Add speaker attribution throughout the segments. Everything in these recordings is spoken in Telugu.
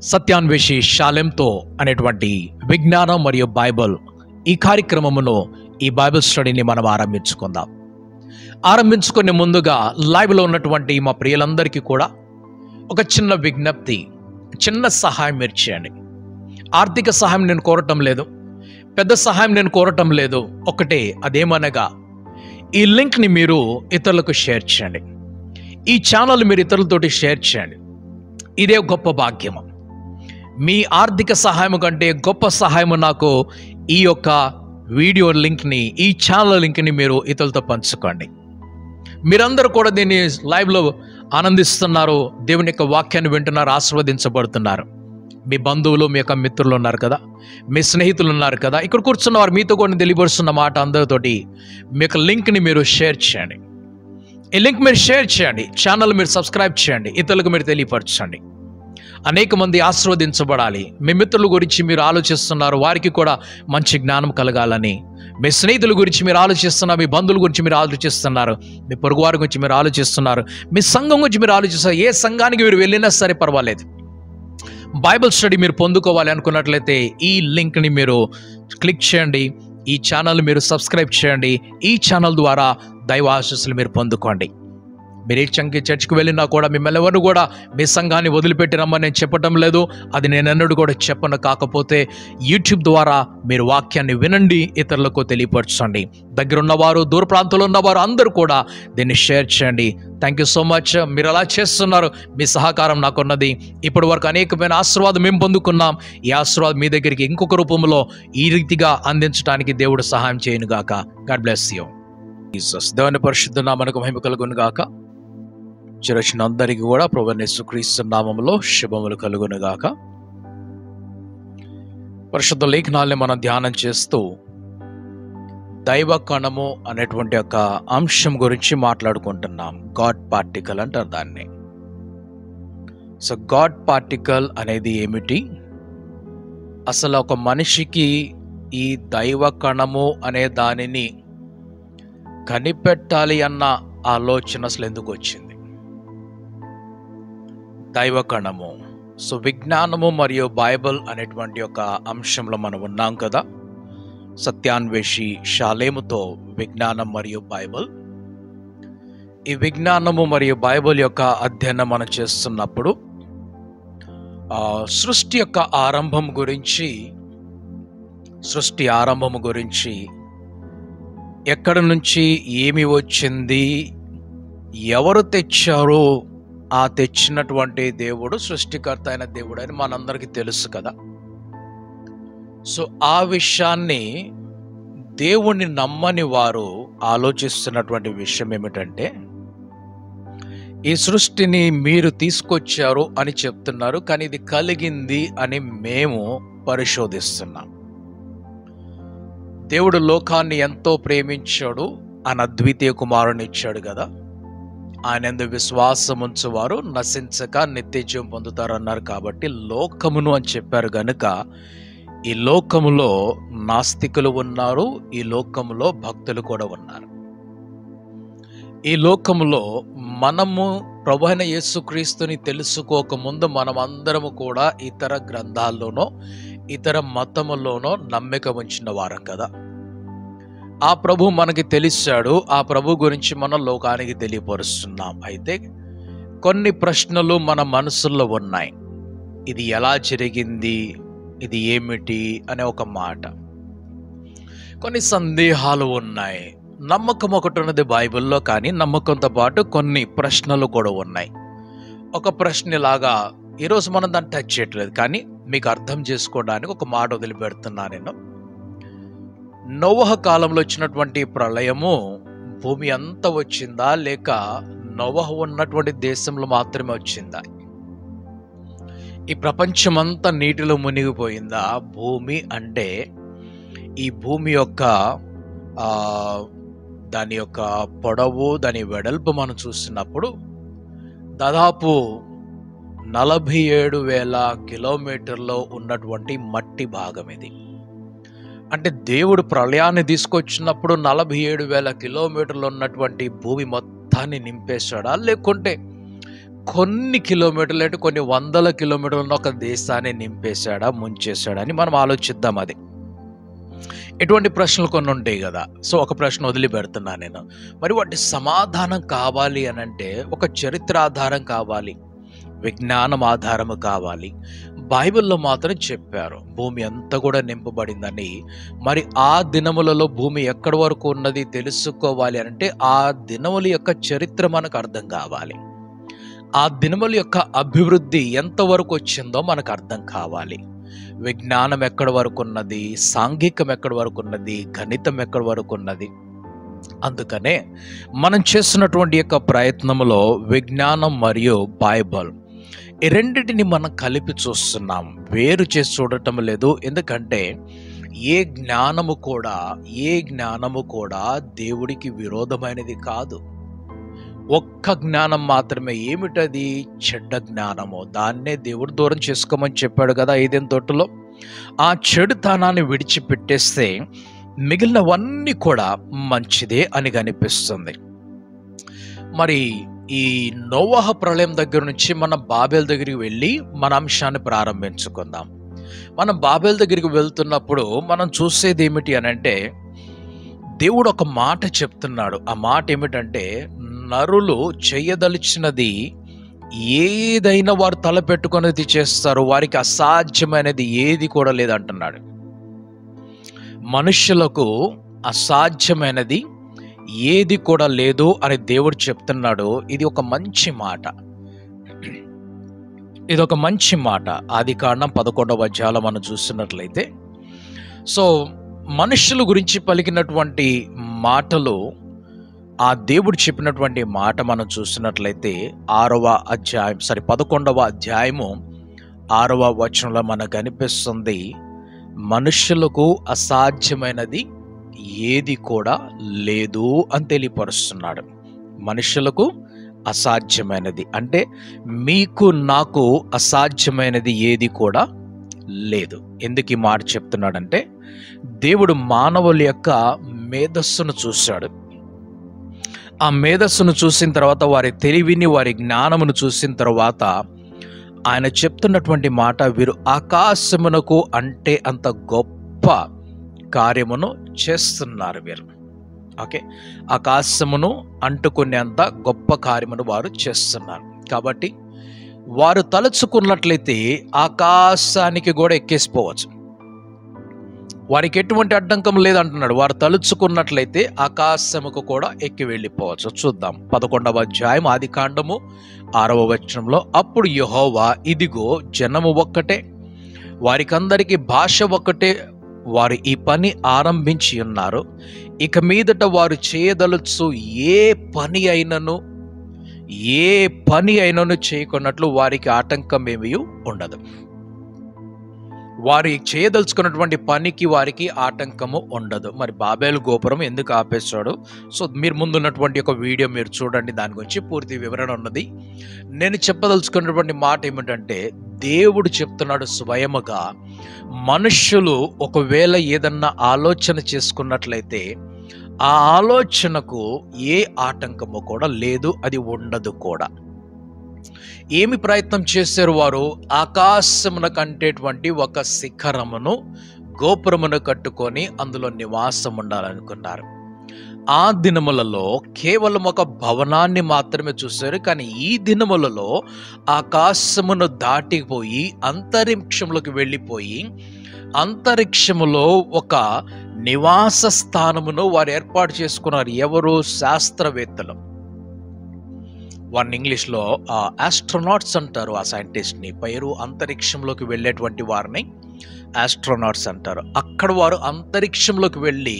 Speaker 1: సత్యాన్వేషి షాలెంతో అనేటువంటి విజ్ఞానం మరియు బైబిల్ ఈ కార్యక్రమమును ఈ బైబిల్ స్టడీని మనం ఆరంభించుకునే ముందుగా లైవ్లో ఉన్నటువంటి మా ప్రియులందరికీ కూడా ఒక చిన్న విజ్ఞప్తి, చిన్న సహాయం మీరు చేయండి. ఆర్థిక సహాయం నేను కోరటం లేదు, పెద్ద సహాయం నేను కోరటం లేదు. ఒకటే, అదేమనగా ఈ లింక్ని మీరు ఇతరులకు షేర్ చేయండి. ఈ ఛానల్ మీరు ఇతరులతోటి షేర్ చేయండి. ఇదే గొప్ప భాగ్యము. మీ ఆర్థిక సహాయం కంటే గొప్ప సహాయం నాకు ఈ యొక్క వీడియో లింక్ని, ఈ ఛానల్ లింక్ని మీరు ఇతరులతో పంచుకోండి. మీరందరూ కూడా దీన్ని లైవ్లో ఆనందిస్తున్నారు, దేవుని యొక్క వాక్యాన్ని వింటున్నారు, ఆశీర్వదించబడుతున్నారు. మీ బంధువులు, మీ యొక్క మిత్రులు ఉన్నారు కదా, మీ స్నేహితులు ఉన్నారు కదా, ఇక్కడ కూర్చున్న వారు మీతో కూడా తెలియపరుస్తున్న మాట అందరితోటి మీ యొక్క లింక్ని మీరు షేర్ చేయండి. ఈ లింక్ మీరు షేర్ చేయండి, ఛానల్ మీరు సబ్స్క్రైబ్ చేయండి, ఇతరులకు మీరు తెలియపరచండి. అనేక మంది ఆశీర్వదించబడాలి. మీ మిత్రుల గురించి మీరు ఆలోచిస్తున్నారు, వారికి కూడా మంచి జ్ఞానం కలగాలని. మీ స్నేహితుల గురించి మీరు ఆలోచిస్తున్నారు, మీ బంధువుల గురించి మీరు ఆలోచిస్తున్నారు, మీ పొరుగువారి గురించి మీరు ఆలోచిస్తున్నారు, మీ సంఘం గురించి మీరు ఆలోచిస్తున్నారు. ఏ సంఘానికి మీరు వెళ్ళినా సరే పర్వాలేదు, బైబిల్ స్టడీ మీరు పొందుకోవాలి అనుకున్నట్లయితే ఈ లింక్ని మీరు క్లిక్ చేయండి, ఈ ఛానల్ మీరు సబ్స్క్రైబ్ చేయండి. ఈ ఛానల్ ద్వారా దైవ ఆశీస్సులు మీరు పొందుకోండి. మీరు ఏ చర్చికి వెళ్ళినా కూడా మిమ్మల్ని ఎవరు కూడా మీ సంఘాన్ని వదిలిపెట్టి రమ్మని నేను చెప్పటం లేదు, అది నేను ఎన్నడూ కూడా చెప్పను. కాకపోతే యూట్యూబ్ ద్వారా మీరు వాక్యాన్ని వినండి, ఇతరులకు తెలియపరచండి. దగ్గర ఉన్నవారు, దూర ప్రాంతంలో ఉన్నవారు అందరూ కూడా దీన్ని షేర్ చేయండి. Thank you so much. మీరు అలా చేస్తున్నారు, మీ సహకారం నాకున్నది. ఇప్పటి వరకు అనేకమైన ఆశీర్వాదం మేము పొందుకున్నాం. ఈ ఆశీర్వాదం మీ దగ్గరికి ఇంకొక రూపంలో ఈ రీతిగా అందించడానికి దేవుడు సహాయం చేయను గాక. God bless you. జీసస్. దేవుని పరిశుద్ధ నామమునకు మహిమ కలుగును గాక. చిరచిన అందరికీ కూడా ప్రభువైన యేసుక్రీస్తు నామములో శుభములు కలుగును గాక. పరిశుద్ధ లేఖనాల్ని మనం ధ్యానం చేస్తూ దైవ కణము అనేటువంటి ఒక అంశం గురించి మాట్లాడుకుంటున్నాం. గాడ్ పార్టికల్ అంటారు దాన్ని. సో గాడ్ పార్టికల్ అనేది ఏమిటి? అసలు ఒక మనిషికి ఈ దైవ కణము అనే దానిని కనిపెట్టాలి అన్న ఆలోచన అసలు ఎందుకు వచ్చింది? దైవ కణము. సో విజ్ఞానము మరియు బైబిల్ అనేటువంటి ఒక అంశంలో మనం ఉన్నాం కదా. సత్యాన్వేషి షాలేముతో విజ్ఞానం మరియు బైబిల్. ఈ విజ్ఞానము మరియు బైబిల్ యొక్క అధ్యయనం మనం చేస్తున్నప్పుడు సృష్టి యొక్క ఆరంభం గురించి, సృష్టి ఆరంభము గురించి, ఎక్కడి నుంచి ఏమి వచ్చింది, ఎవరు తెచ్చారు, ఆ తెచ్చినటువంటి దేవుడు సృష్టికర్త అయిన దేవుడు అని మనందరికీ తెలుసు కదా. సో ఆ విషయాన్ని దేవుణ్ణి నమ్మని వారు ఆలోచిస్తున్నటువంటి విషయం ఏమిటంటే, ఈ సృష్టిని మీరు తీసుకొచ్చారు అని చెప్తున్నారు, కానీ ఇది కలిగింది అని మేము పరిశోధిస్తున్నాం. దేవుడు లోకాన్ని ఎంతో ప్రేమించాడు, ఆయన అద్వితీయ కుమారుని ఇచ్చాడు కదా. ఆయన యందు విశ్వాసం ఉంచువారు నశించక నిత్య జీవం పొందుతారు అన్నారు. కాబట్టి లోకమును అని చెప్పారు గనుక ఈ లోకములో నాస్తికులు ఉన్నారు, ఈ లోకములో భక్తులు కూడా ఉన్నారు. ఈ లోకములో మనము ప్రభువైన యేసుక్రీస్తుని తెలుసుకోకముందు మనమందరము కూడా ఇతర గ్రంథాల్లోనో ఇతర మతముల్లోనో నమ్మిక ఉంచిన వారం కదా. ఆ ప్రభు మనకి తెలిసాడు, ఆ ప్రభు గురించి మనం లోకానికి తెలియపరుస్తున్నాం. అయితే కొన్ని ప్రశ్నలు మన మనసుల్లో ఉన్నాయి. ఇది ఎలా జరిగింది, ఇది ఏమిటి అనే ఒక మాట. కొన్ని సందేహాలు ఉన్నాయి. నమ్మకం ఒకటి ఉన్నది బైబిల్లో, కానీ నమ్మకంతో పాటు కొన్ని ప్రశ్నలు కూడా ఉన్నాయి. ఒక ప్రశ్నలాగా ఈరోజు మనం దాన్ని టచ్ చేయట్లేదు, కానీ మీకు అర్థం చేసుకోవడానికి ఒక మాట వదిలిపెడుతున్నా నేను. నోవహ కాలంలో వచ్చినటువంటి ప్రళయము భూమి అంతా వచ్చిందా, లేక నోవహ ఉన్నటువంటి దేశంలో మాత్రమే వచ్చిందా? ఈ ప్రపంచమంతా నీటిలో మునిగిపోయిందా? భూమి అంటే ఈ భూమి యొక్క దాని యొక్క పొడవు, దాని వెడల్పు మనం చూస్తున్నప్పుడు దాదాపు 47,000 కిలోమీటర్లో ఉన్నటువంటి మట్టి భాగం ఇది. అంటే దేవుడు ప్రళయాన్ని తీసుకొచ్చినప్పుడు 47,000 కిలోమీటర్లు ఉన్నటువంటి భూమి మొత్తాన్ని నింపేశాడా, లేకుంటే కొన్ని కిలోమీటర్లు అంటే కొన్ని వందల కిలోమీటర్ల ఒక దేశాన్ని నింపేశాడా, ముంచేశాడా అని మనం ఆలోచిద్దాం. అది ఎటువంటి ప్రశ్నలు కొన్ని ఉంటాయి కదా. సో ఒక ప్రశ్న వదిలిపెడుతున్నా నేను. మరి వాటి సమాధానం కావాలి అని అంటే ఒక చరిత్ర ఆధారం కావాలి, విజ్ఞానం ఆధారము కావాలి. బైబిల్లో మాత్రం చెప్పారు భూమి అంతా కూడా నింపబడిందని. మరి ఆ దినములలో భూమి ఎక్కడి వరకు ఉన్నది తెలుసుకోవాలి అంటే ఆ దినముల యొక్క చరిత్ర మనకు అర్థం కావాలి. ఆ దినముల యొక్క అభివృద్ధి ఎంతవరకు వచ్చిందో మనకు అర్థం కావాలి. విజ్ఞానం ఎక్కడి వరకు ఉన్నది, సాంఘికం ఎక్కడి వరకు ఉన్నది, గణితం ఎక్కడి వరకు ఉన్నది. అందుకనే మనం చేస్తున్నటువంటి యొక్క ప్రయత్నంలో విజ్ఞానం మరియు బైబిల్ ఈ రెండింటిని మనం కలిపి చూస్తున్నాం, వేరు చేసి చూడటం లేదు. ఎందుకంటే ఏ జ్ఞానము కూడా దేవుడికి విరోధమైనది కాదు. ఒక్క జ్ఞానం మాత్రమే. ఏమిటది? చెడ్డ జ్ఞానము. దాన్నే దేవుడు దూరం చేసుకోమని చెప్పాడు కదా ఏదెన్ తోటలో. ఆ చెడుతనాన్ని విడిచిపెట్టేస్తే మిగిలినవన్నీ కూడా మంచిదే అని కనిపిస్తుంది. మరి ఈ నోవహ ప్రళయం దగ్గర నుంచి మనం బాబేల్ దగ్గరికి వెళ్ళి మన అంశాన్ని ప్రారంభించుకుందాం. మనం బాబేల్ దగ్గరికి వెళ్తున్నప్పుడు మనం చూసేది ఏమిటి అని అంటే దేవుడు ఒక మాట చెప్తున్నాడు. ఆ మాట ఏమిటంటే నరులు చేయదలిచినది ఏదైనా వారు తలపెట్టుకునేది చేస్తారు, వారికి అసాధ్యమైనది ఏది కూడా లేదంటున్నాడు. మనుషులకు అసాధ్యమైనది ఏది కూడా లేదు అని దేవుడు చెప్తున్నాడు. ఇది ఒక మంచి మాట. ఆదికాండం 11వ అధ్యాయంలో మనం చూస్తున్నట్లయితే సో మనుషుల గురించి పలికినటువంటి మాటలు, ఆ దేవుడు చెప్పినటువంటి మాట మనం చూసినట్లయితే 11వ అధ్యాయము 6వ వచనంలో మనకు కనిపిస్తుంది, మనుషులకు అసాధ్యమైనది ఏది కూడా లేదు అని తెలియపరుస్తున్నాడు. మనుషులకు అసాధ్యమైనది అంటే మీకు నాకు అసాధ్యమైనది ఏది కూడా లేదు. ఎందుకు ఈ మాట చెప్తున్నాడంటే దేవుడు మానవుల యొక్క మేధస్సును చూశాడు. ఆ మేధస్సును చూసిన తర్వాత, వారి తెలివిని, వారి జ్ఞానమును చూసిన తర్వాత ఆయన చెప్తున్నటువంటి మాట, వీరు ఆకాశమునకు అంటే అంత గొప్ప కార్యమును చేస్తున్నారు వీరు. ఓకే, ఆకాశమును అంటుకునేంత గొప్ప కార్యమును వారు చేస్తున్నారు. కాబట్టి వారు తలుచుకున్నట్లయితే ఆకాశానికి కూడా ఎక్కేసిపోవచ్చు. వారికి ఎటువంటి అడ్డంకం లేదంటున్నాడు. వారు తలుచుకున్నట్లయితే ఆకాశముకు కూడా ఎక్కి వెళ్ళిపోవచ్చు. చూద్దాం 11వ అధ్యాయం ఆదికాండము 6వ వచనంలో, అప్పుడు యెహోవా, ఇదిగో జనము ఒక్కటే, వారికందరికీ భాష ఒక్కటే, వారు ఈ పని ఆరంభించి ఉన్నారు. ఇక మీదట వారు చేయదలుచు ఏ పని అయినను చేయకున్నట్లు వారికి ఆటంకం ఏమీ ఉండదు. వారు చేయదలుచుకున్నటువంటి పనికి వారికి ఆటంకము ఉండదు. మరి బాబేలు గోపురం ఎందుకు ఆపేశాడు? సో మీరు ముందున్నటువంటి ఒక వీడియో మీరు చూడండి, దాని గురించి పూర్తి వివరణ ఉన్నది. నేను చెప్పదలుచుకున్నటువంటి మాట ఏమిటంటే దేవుడు చెప్తున్నాడు స్వయముగా, మనుష్యులు ఒకవేళ ఏదన్నా ఆలోచన చేసుకున్నట్లయితే ఆ ఆలోచనకు ఏ ఆటంకము కూడా లేదు, అది ఉండదు కూడా. ఏమి ప్రయత్నం చేశారు వారు? ఆకాశమున కంటేటువంటి ఒక శిఖరమును, గోపురమును కట్టుకొని అందులో నివాసం ఉండాలనుకున్నారు. ఆ దినములలో కేవలం ఒక భవనాన్ని మాత్రమే చూశారు. కానీ ఈ దినములలో ఆకాశమును దాటిపోయి అంతరిక్షంలోకి వెళ్ళిపోయి అంతరిక్షములో ఒక నివాస స్థానమును వారు ఏర్పాటు చేసుకున్నారు. ఎవరు? శాస్త్రవేత్తలు. వారిని ఇంగ్లీష్లో ఆస్ట్రోనాట్స్ అంటారు. ఆ సైంటిస్ట్ని పేరు, అంతరిక్షంలోకి వెళ్ళేటువంటి వారిని ఆస్ట్రోనాట్స్ అంటారు. అక్కడ వారు అంతరిక్షంలోకి వెళ్ళి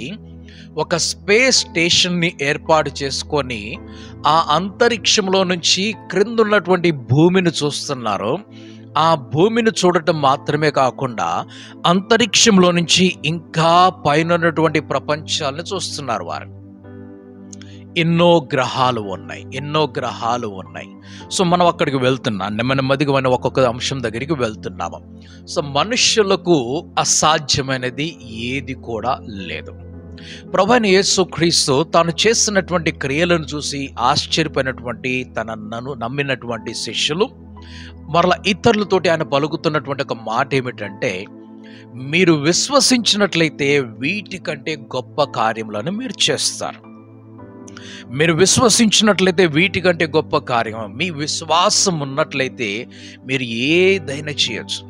Speaker 1: ఒక స్పేస్ స్టేషన్ని ఏర్పాటు చేసుకొని ఆ అంతరిక్షంలో నుంచి క్రిందున్నటువంటి భూమిని చూస్తున్నారు. ఆ భూమిని చూడటం మాత్రమే కాకుండా అంతరిక్షంలో నుంచి ఇంకా పైన ఉన్నటువంటి ప్రపంచాలను చూస్తున్నారు వారు. ఎన్నో గ్రహాలు ఉన్నాయి. సో మనం అక్కడికి వెళ్తున్నాం, నెమ్మదిగా మనం ఒక్కొక్క అంశం దగ్గరికి వెళ్తున్నాము. సో మనుష్యులకు అసాధ్యమైనది ఏది కూడా లేదు. ప్రభువైన యేసుక్రీస్తు తాను చేస్తున్నటువంటి క్రియలను చూసి ఆశ్చర్యపోయినటువంటి తనను నమ్మినటువంటి శిష్యులు మరలా ఇతరులతోటి ఆయన పలుకుతున్నటువంటి ఒక మాట ఏమిటంటే, మీరు విశ్వసించినట్లయితే వీటికంటే గొప్ప కార్యములను మీరు చేస్తారు. మీరు విశ్వసించినట్లయితే వీటికంటే గొప్ప కార్యం, మీ విశ్వాసం ఉన్నట్లయితే మీరు ఏదైనా చేయొచ్చు.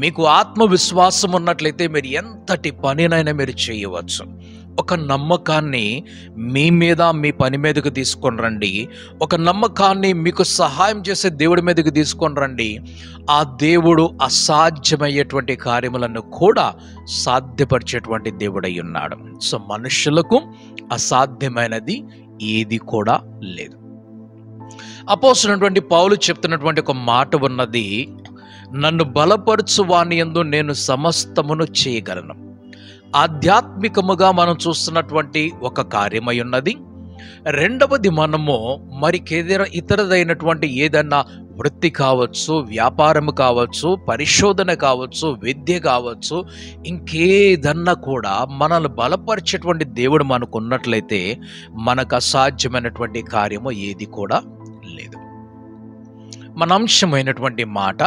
Speaker 1: మీకు ఆత్మవిశ్వాసం ఉన్నట్లయితే మీరు ఎంతటి పనినైనా మీరు చేయవచ్చు. ఒక నమ్మకాన్ని మీ మీద, మీ పని మీదకు తీసుకొని రండి. ఒక నమ్మకాన్ని మీకు సహాయం చేసే దేవుడి మీదకి తీసుకొని రండి. ఆ దేవుడు అసాధ్యమయ్యేటువంటి కార్యములను కూడా సాధ్యపరిచేటువంటి దేవుడై ఉన్నాడు. సో మనుషులకు అసాధ్యమైనది ఏది కూడా లేదు. అపోస్తలుడైనటువంటి పౌలు చెప్తున్నటువంటి ఒక మాట ఉన్నది, నన్ను బలపరచు వాని యందు నేను సమస్తమును చేయగలను. ఆధ్యాత్మికముగా మనం చూస్తున్నటువంటి ఒక కార్యమై ఉన్నది. రెండవది, మనము ఇతరదైనటువంటి ఏదన్నా వృత్తి కావచ్చు, వ్యాపారం కావచ్చు, పరిశోధన కావచ్చు, విద్య కావచ్చు, ఇంకేదన్నా కూడా మనల్ని బలపరిచేటువంటి దేవుడు మనకు ఉన్నట్లయితే మనకు అసాధ్యమైనటువంటి కార్యము ఏది కూడా లేదు. మన అంశమైనటువంటి మాట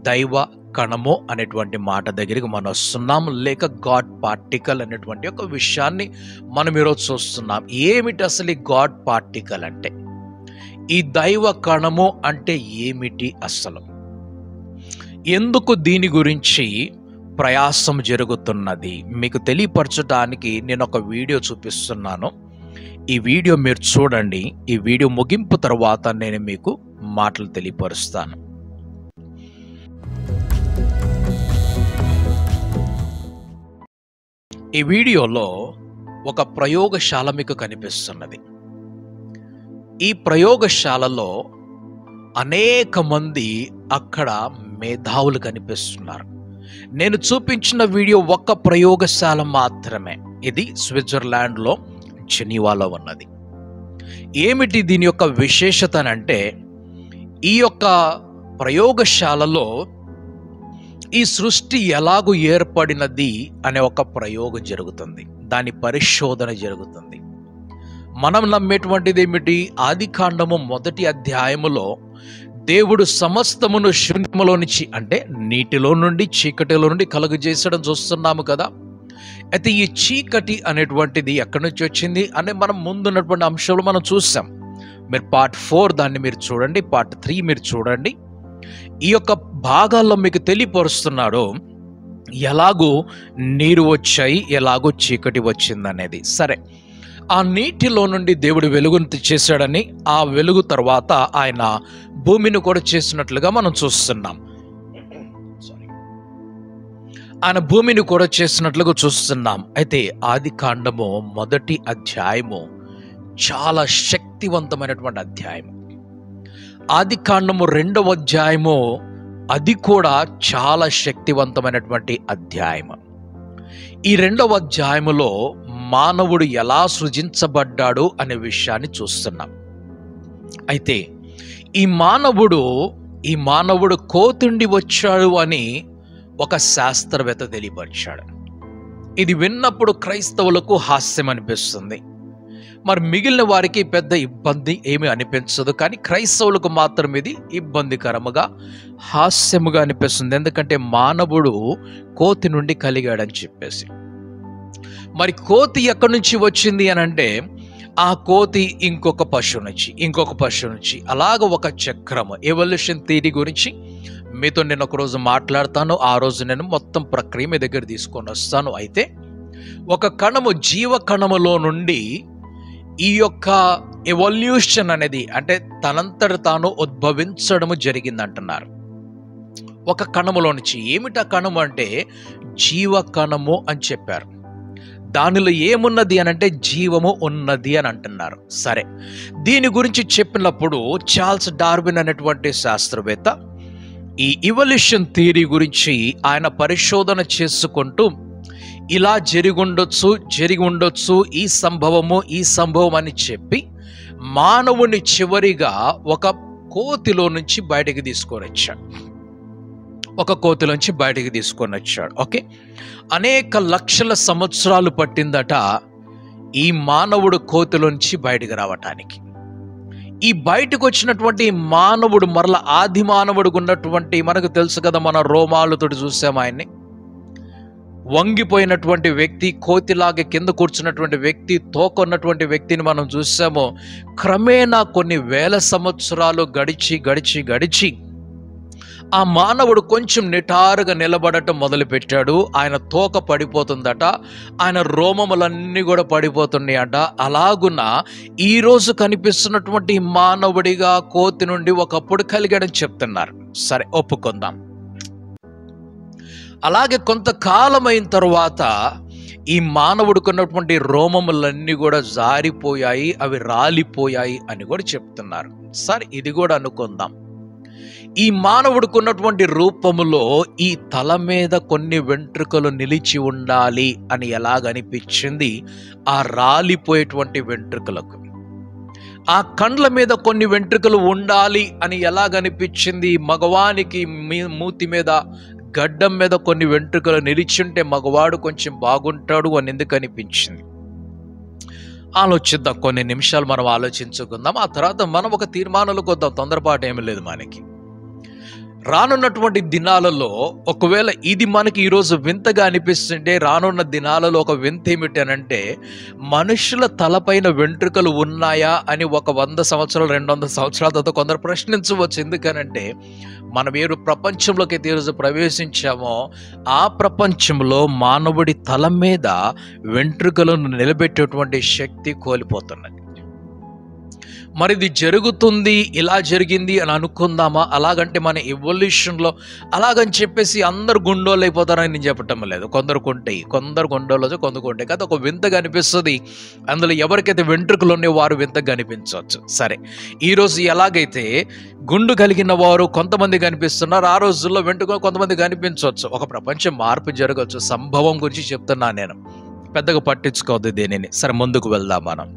Speaker 1: దైవ కణము అనేటువంటి మాట దగ్గరికి మనం వస్తున్నాం, లేక గాడ్ పార్టికల్ అనేటువంటి ఒక విషయాన్ని మనం ఈరోజు చూస్తున్నాం. ఏమిటి అసలు ఈ గాడ్ పార్టికల్ అంటే? ఈ దైవ కణము అంటే ఏమిటి అసలు? ఎందుకు దీని గురించి ప్రయాసం జరుగుతున్నది మీకు తెలియపరచడానికి నేను ఒక వీడియో చూపిస్తున్నాను. ఈ వీడియో మీరు చూడండి. ఈ వీడియో ముగింపు తర్వాత నేను మీకు మాటలు తెలియపరుస్తాను. ఈ వీడియోలో ఒక ప్రయోగశాల మీకు కనిపిస్తున్నది. ఈ ప్రయోగశాలలో అనేక మంది అక్కడ మేధావులు కనిపిస్తున్నారు. నేను చూపించిన వీడియో ఒక్క ప్రయోగశాల మాత్రమే. ఇది స్విట్జర్లాండ్లో జెనీవాలో ఉన్నది. ఏమిటి దీని యొక్క విశేషత అంటే, ఈ యొక్క ప్రయోగశాలలో ఈ సృష్టి ఎలాగూ ఏర్పడినది అనే ఒక ప్రయోగం జరుగుతుంది. దాని పరిశోధన జరుగుతుంది. మనం నమ్మేటువంటిది ఏమిటి? ఆదికాండము 1వ అధ్యాయములో దేవుడు సమస్తమును శూన్యములో నుంచి, అంటే నీటిలో నుండి, చీకటిలో నుండి కలుగజేసడం చూస్తున్నాము కదా. అయితే ఈ చీకటి అనేటువంటిది ఎక్కడి నుంచి వచ్చింది అనే మనం ముందున్నటువంటి అంశాలు మనం చూసాం. మీరు పార్ట్ 4 దాన్ని మీరు చూడండి, పార్ట్ 3 మీరు చూడండి. ఈ యొక్క భాగాల్లో మీకు తెలియపరుస్తున్నాడు ఎలాగూ నీరు వచ్చాయి, ఎలాగో చీకటి వచ్చిందనేది. సరే, ఆ నీటిలో నుండి దేవుడు వెలుగును చేశాడని, ఆ వెలుగు తర్వాత ఆయన భూమిని కూడా చేసినట్లుగా మనం చూస్తున్నాం. ఆయన భూమిని కూడా చేసినట్లుగా చూస్తున్నాం. అయితే ఆదికాండము 1వ అధ్యాయము చాలా శక్తివంతమైనటువంటి అధ్యాయం. ఆదికాండము 2వ అధ్యాయము అది కూడా చాలా శక్తివంతమైనటువంటి అధ్యాయం. ఈ 2వ అధ్యాయములో మానవుడు ఎలా సృజించబడ్డాడు అనే విషయాన్ని చూస్తున్నాం. అయితే ఈ మానవుడు కోతుండి వచ్చాడు అని ఒక శాస్త్రవేత్త తెలియపరిచాడు. ఇది విన్నప్పుడు క్రైస్తవులకు హాస్యం అనిపిస్తుంది. మరి మిగిలిన వారికి పెద్ద ఇబ్బంది ఏమీ అనిపించదు, కానీ క్రైస్తవులకు మాత్రం ఇది ఇబ్బందికరముగా, హాస్యముగా అనిపిస్తుంది. ఎందుకంటే మానవుడు కోతి నుండి కలిగాడని చెప్పేసి. మరి కోతి ఎక్కడి నుంచి వచ్చింది అని అంటే, ఆ కోతి ఇంకొక పశువు నుంచి అలాగ ఒక చక్రము, ఎవల్యూషన్ థియరీ గురించి మీతో నేను ఒకరోజు మాట్లాడతాను. ఆ రోజు నేను మొత్తం ప్రక్రియ మీ దగ్గర తీసుకొని వస్తాను. అయితే ఒక కణము, జీవ కణములో నుండి ఈ యొక్క ఎవల్యూషన్ అనేది, అంటే తనంతట తాను ఉద్భవించడము జరిగిందంటున్నారు. ఒక కణములో నుంచి. ఏమిటా కణము అంటే జీవ కణము అని చెప్పారు. దానిలో ఏమున్నది అని అంటే జీవము ఉన్నది అని అంటున్నారు. సరే, దీని గురించి చెప్పినప్పుడు చార్ల్స్ డార్విన్ అనేటువంటి శాస్త్రవేత్త ఈ ఎవల్యూషన్ థియరీ గురించి ఆయన పరిశోధన చేసుకుంటూ ఇలా జరిగి ఉండొచ్చు ఈ సంభవం అని చెప్పి మానవుని చివరిగా ఒక కోతిలో నుంచి బయటకు తీసుకొని వచ్చాడు. ఒక కోతిలోంచి బయటికి తీసుకొని వచ్చాడు. ఓకే, అనేక లక్షల సంవత్సరాలు పట్టిందట ఈ మానవుడు కోతిలోంచి బయటికి రావటానికి. ఈ బయటకు వచ్చినటువంటి మానవుడు మరల ఆది మానవుడికి ఉన్నటువంటి, మనకు తెలుసు కదా, మన రోమాలతోటి చూసాము ఆయన్ని, వంగిపోయినటువంటి వ్యక్తి, కోతిలాగా కింద కూర్చున్నటువంటి వ్యక్తి, తోకొన్నటువంటి వ్యక్తిని మనం చూసాము. క్రమేణా కొన్ని వేల సంవత్సరాలు గడిచి గడిచి గడిచి ఆ మానవుడు కొంచెం నిటారుగా నిలబడటం మొదలుపెట్టాడు. ఆయన తోక పడిపోతుందట, ఆయన రోమములన్నీ కూడా పడిపోతున్నాయట. అలాగున ఈరోజు కనిపిస్తున్నటువంటి మానవుడిగా కోతి నుండి ఒకప్పుడు కలిగాడని చెప్తున్నారు. సరే, ఒప్పుకుందాం. అలాగే కొంతకాలం అయిన తర్వాత ఈ మానవుడికున్నటువంటి రోమములన్నీ కూడా జారిపోయాయి, అవి రాలిపోయాయి అని కూడా చెప్తున్నారు. సరే, ఇది కూడా అనుకుందాం. ఈ మానవుడికున్నటువంటి రూపములో ఈ తల మీద కొన్ని వెంట్రుకలు నిలిచి ఉండాలి అని ఎలాగనిపించింది ఆ రాలిపోయేటువంటి వెంట్రుకలకు. ఆ కండ్ల మీద కొన్ని వెంట్రుకలు ఉండాలి అని ఎలాగనిపించింది మగవానికి మూతి మీద, గడ్డం మీద కొన్ని వెంట్రుకలు నిలిచుంటే మగవాడు కొంచెం బాగుంటాడు అని ఎందుకు అనిపించింది? ఆలోచిద్దాం, కొన్ని నిమిషాలు మనం ఆలోచించుకుందాం. ఆ తర్వాత మనం ఒక తీర్మానాలకు వద్దాం, తొందరపాటు ఏమీ లేదు మనకి. రానున్నటువంటి దినాలలో ఒకవేళ ఇది మనకి ఈరోజు వింతగా అనిపిస్తుంటే, రానున్న దినాలలో ఒక వింత ఏమిటనంటే, మనుషుల తలపైన వెంట్రుకలు ఉన్నాయా అని ఒక 100 సంవత్సరాలు 200 సంవత్సరాల తర్వాత కొందరు ప్రశ్నించవచ్చు. ఎందుకనంటే మనం ఏ ప్రపంచంలోకి అయితే ఈరోజు ప్రవేశించామో ఆ ప్రపంచంలో మానవుడి తల మీద వెంట్రుకలను నిలబెట్టేటువంటి శక్తి కోల్పోతున్నది. మరి ఇది జరుగుతుంది, ఇలా జరిగింది అని అనుకుందామా? అలాగంటే మన ఎవల్యూషన్లో అలాగని చెప్పేసి అందరు గుండోళ్ళు అయిపోతారని నేను చెప్పటం లేదు. కొందరు కొంటాయి, కొందరు గుండోళ్ళు, కొందరు కొంటాయి కదా. ఒక వింతగా అనిపిస్తుంది. అందులో ఎవరికైతే వెంట్రుకలు ఉన్నాయో వారు వింతగా అనిపించవచ్చు. సరే, ఈరోజు ఎలాగైతే గుండు కలిగిన వారు కొంతమంది కనిపిస్తున్నారు, ఆ రోజుల్లో వెంట్రుకలు కొంతమంది కనిపించవచ్చు. ఒక ప్రపంచ మార్పు జరగవచ్చు. సంభవం గురించి చెప్తున్నాను నేను, పెద్దగా పట్టించుకోవద్దు దీనిని. సరే, ముందుకు వెళ్దాం మనం.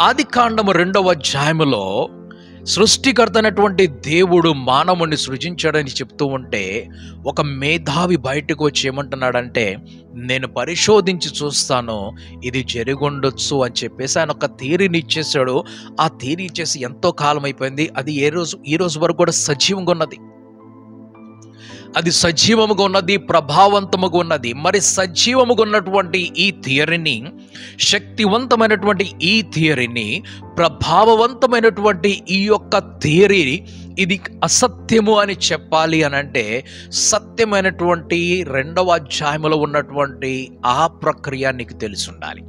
Speaker 1: ఆదికాండము 2వ అధ్యాయములో సృష్టికర్త అయినటువంటి దేవుడు మానవుడిని సృజించాడని చెప్తూ ఉంటే ఒక మేధావి బయటకు వచ్చి ఏమంటున్నాడంటే, నేను పరిశోధించి చూస్తాను, ఇది జరిగుండొచ్చు అని చెప్పేసి ఆయన ఒక థియరీని ఇచ్చేసాడు. ఆ థియరీ ఇచ్చేసి ఎంతో కాలం అయిపోయింది. అది ఈ రోజు వరకు కూడా సజీవంగా ఉన్నది. అది సజీవముగా ఉన్నది, ప్రభావవంతముగా ఉన్నది. మరి సజీవముగా ఉన్నటువంటి ఈ థియరీని, శక్తివంతమైనటువంటి ఈ థియరీని, ప్రభావవంతమైనటువంటి ఈ యొక్క థియరీ ఇది అసత్యము అని చెప్పాలి అని అంటే, సత్యమైనటువంటి 2వ అధ్యాయములో ఉన్నటువంటి ఆ ప్రక్రియ నీకు తెలిసి ఉండాలి.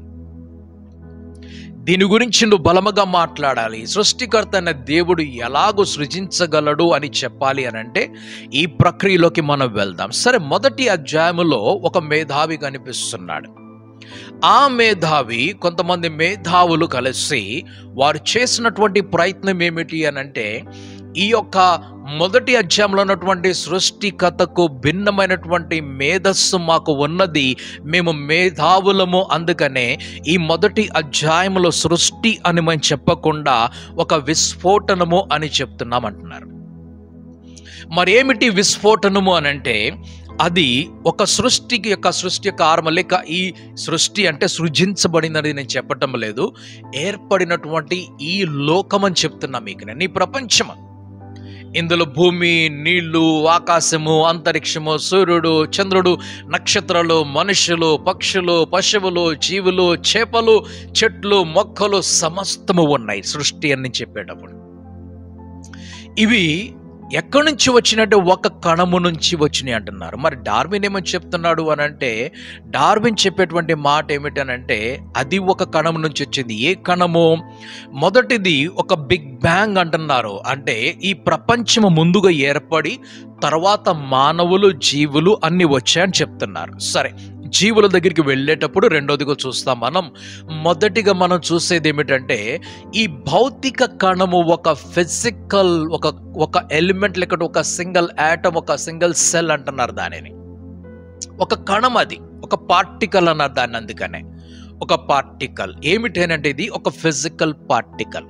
Speaker 1: దీని గురించి నువ్వు బలముగా మాట్లాడాలి. సృష్టికర్త అనే దేవుడు ఎలాగో సృజించగలడు అని చెప్పాలి అని అంటే ఈ ప్రక్రియలోకి మనం వెళ్దాం. సరే, మొదటి అధ్యాయములో ఒక మేధావి కనిపిస్తున్నాడు. ఆ మేధావి, కొంతమంది మేధావులు కలిసి వారు చేసినటువంటి ప్రయత్నం ఏమిటి అని అంటే, ఈ యొక్క మొదటి అధ్యాయంలో ఉన్నటువంటి సృష్టికథకు భిన్నమైనటువంటి మేధస్సు మాకు ఉన్నది, మేము మేధావులము, అందుకనే ఈ మొదటి అధ్యాయంలో సృష్టి అని మేము చెప్పకుండా ఒక విస్ఫోటనము అని చెప్తున్నామంటున్నారు. మరేమిటి విస్ఫోటనము అని అంటే, అది ఒక సృష్టి యొక్క ఆరంభం. లేక ఈ సృష్టి అంటే సృజించబడినది నేను చెప్పటం లేదు, ఏర్పడినటువంటి ఈ లోకం అని చెప్తున్నా మీకు నేను. ఈ ప్రపంచం, ఇందులో భూమి, నీళ్లు, ఆకాశము, అంతరిక్షము, సూర్యుడు, చంద్రుడు, నక్షత్రాలు, మనుషులు, పక్షులు, పశువులు, జీవులు, చేపలు, చెట్లు, మొక్కలు సమస్తము ఉన్నాయి సృష్టి అని చెప్పేటప్పుడు. ఇవి ఎక్కడి నుంచి వచ్చినట్టు ఒక కణము నుంచి వచ్చినాయి అంటున్నారు. మరి డార్విన్ ఏమని చెప్తున్నాడు అని అంటే, డార్విన్ చెప్పేటువంటి మాట ఏమిటనంటే, అది ఒక కణము నుంచి వచ్చింది. ఏ కణము? మొదటిది ఒక బిగ్ బ్యాంగ్ అంటున్నారు. అంటే ఈ ప్రపంచము ముందుగా ఏర్పడి తర్వాత మానవులు, జీవులు అన్ని వచ్చాయని చెప్తున్నారు. సరే, జీవుల దగ్గరికి వెళ్ళేటప్పుడు రెండోదిగా చూస్తాం మనం. మొదటిగా మనం చూసేది ఏమిటంటే, ఈ భౌతిక కణము ఒక ఫిజికల్ ఒక ఎలిమెంట్ లెక్క, ఒక సింగిల్ యాటమ్, ఒక సింగిల్ సెల్ అంటున్నారు దానిని. ఒక కణం, అది ఒక పార్టికల్ అన్నారు దాన్ని. అందుకనే ఒక పార్టికల్ ఏమిటేనంటే ఇది ఒక ఫిజికల్ పార్టికల్.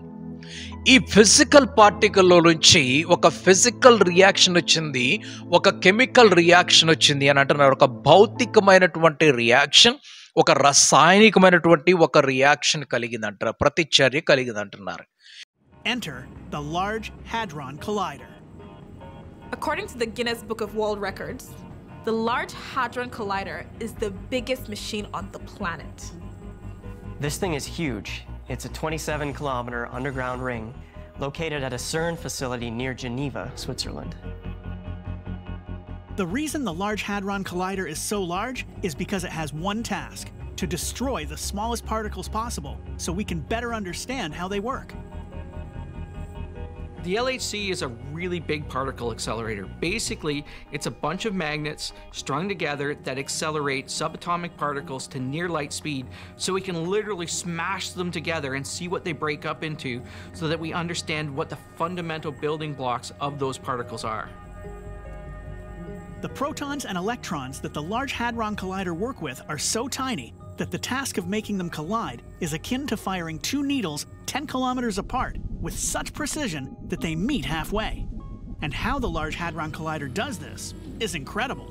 Speaker 1: ఈ ఫిజికల్ పార్టికల్లో నుంచి ఒక ఫిజికల్ రియాక్షన్ వచ్చింది, ఒక కెమికల్ రియాక్షన్ వచ్చింది అని అంటున్నారు. ఒక భౌతికమైనటువంటి రియాక్షన్, ఒక రసాయనికమైనటువంటి ఒక రియాక్షన్ కలిగిందంటారు, ప్రతిచర్య కలిగిందంటున్నారు.
Speaker 2: Enter the Large Hadron Collider.
Speaker 3: According to the Guinness Book of World Records, the Large Hadron Collider is the biggest machine on the planet.
Speaker 4: This thing is huge. It's a 27-kilometer underground ring located at a CERN facility near Geneva, Switzerland.
Speaker 2: The reason the Large Hadron Collider is so large is because it has one task: to destroy the smallest particles possible so we can better understand how they work.
Speaker 5: The LHC is a really big particle accelerator. Basically, it's a bunch of magnets strung together that accelerate subatomic particles to near light speed, so we can literally smash them together and see what they break up into, so that we understand what the fundamental building blocks of those particles are.
Speaker 2: The protons and electrons that the Large Hadron Collider work with are so tiny that the task of making them collide is akin to firing two needles 10 kilometers apart with such precision that they meet halfway. And how the Large Hadron Collider does this is incredible.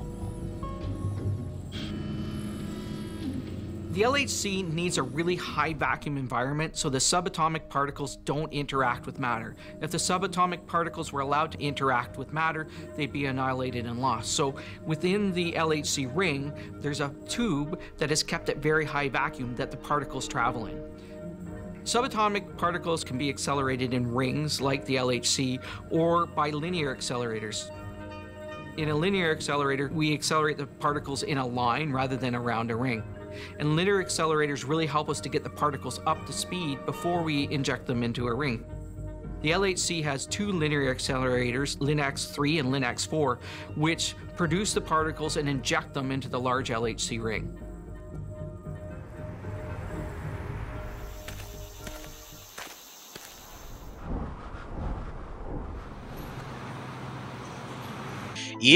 Speaker 5: The LHC needs a really high vacuum environment so the subatomic particles don't interact with matter. If the subatomic particles were allowed to interact with matter, they'd be annihilated and lost. So within the LHC ring, there's a tube that is kept at very high vacuum that the particles travel in. Subatomic particles can be accelerated in rings like the LHC or by linear accelerators. In a linear accelerator, we accelerate the particles in a line rather than around a ring. And linear accelerators really help us to get the particles up to speed before we inject them into a ring. The LHC has two linear accelerators, LINX3 and LINX4, which produce the particles and inject them into the large LHC ring.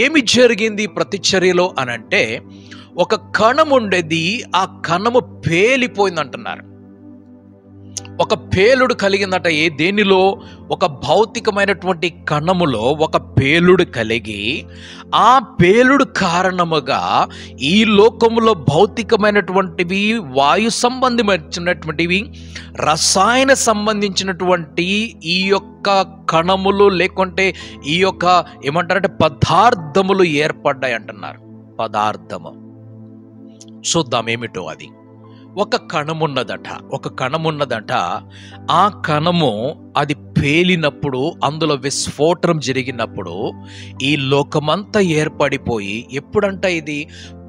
Speaker 1: ఏమి జరిగింది ప్రతిచర్యలో అనంటే, ఒక కణం ఉండేది, ఆ కణము పేలిపోయిందంటున్నారు. ఒక పేలుడు కలిగిందట. దేనిలో? ఒక భౌతికమైనటువంటి కణములో ఒక పేలుడు కలిగి, ఆ పేలుడు కారణముగా ఈ లోకములో భౌతికమైనటువంటివి, వాయు సంబంధమైనటువంటివి, రసాయన సంబంధించినటువంటి ఈ యొక్క కణములు లేకుంటే ఈ యొక్క ఏమంటారంటే పదార్థములు ఏర్పడ్డాయి అంటున్నారు. పదార్థము చూద్దాం ఏమిటో అది. ఒక కణమున్నదట, ఒక కణమున్నదట. ఆ కణము అది పేలినప్పుడు, అందులో విస్ఫోటనం జరిగినప్పుడు ఈ లోకమంతా ఏర్పడిపోయి, ఎప్పుడంట ఇది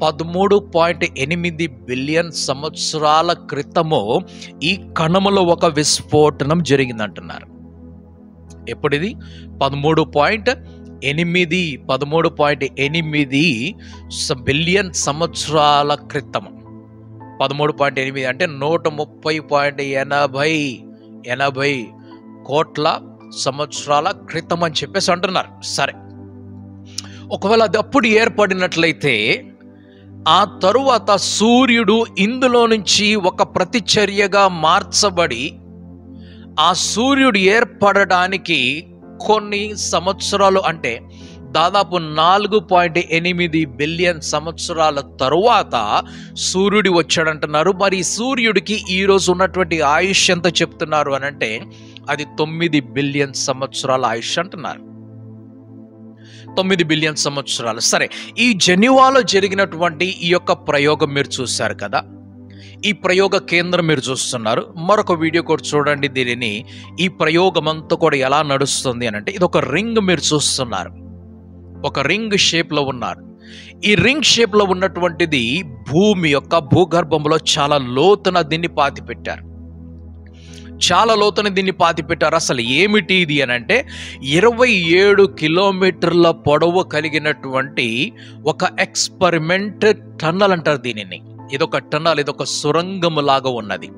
Speaker 1: 13.8 బిలియన్ సంవత్సరాల క్రితము ఈ కణములో ఒక విస్ఫోటనం జరిగిందంటున్నారు. ఎప్పుడిది? 13.8 బిలియన్ సంవత్సరాల క్రితం. 13.8 అంటే 130.80 కోట్ల సంవత్సరాల క్రితం అని చెప్పేసి అంటున్నారు. సరే, ఒకవేళ అది అప్పుడు ఏర్పడినట్లయితే ఆ తరువాత సూర్యుడు ఇందులో నుంచి ఒక ప్రతిచర్యగా మార్చబడి, ఆ సూర్యుడు ఏర్పడడానికి కొన్ని సంవత్సరాలు అంటే దాదాపు 4.8 బిలియన్ సంవత్సరాల తరువాత సూర్యుడు వచ్చాడంటున్నారు. మరి సూర్యుడికి ఈరోజు ఉన్నటువంటి ఆయుష్ ఎంత చెప్తున్నారు అని అంటే అది 9 బిలియన్ సంవత్సరాల ఆయుష్ అంటున్నారు. 9 బిలియన్ సంవత్సరాలు. సరే, ఈ జెనీవాలో జరిగినటువంటి ఈ యొక్క ప్రయోగం మీరు చూశారు కదా, ఈ ప్రయోగ కేంద్రం మీరు చూస్తున్నారు. మరొక వీడియో కూడా చూడండి దీనిని. ఈ ప్రయోగం అంతా కూడా ఎలా నడుస్తుంది అని అంటే, ఇది ఒక రింగ్ మీరు చూస్తున్నారు, ఒక రింగ్ షేప్లో ఉన్నారు. ఈ రింగ్ షేప్లో ఉన్నటువంటిది భూమి యొక్క భూగర్భంలో చాలా లోతున దీన్ని పాతి పెట్టారు. చాలా లోతున దీన్ని పాతి పెట్టారు. అసలు ఏమిటి ఇది అని అంటే 27 కిలోమీటర్ల పొడవు కలిగినటువంటి ఒక ఎక్స్పెరిమెంట్ టన్నల్ అంటారు దీనిని. ఇదొక టన్నల్, ఇదొక సొరంగము లాగా ఉన్నది.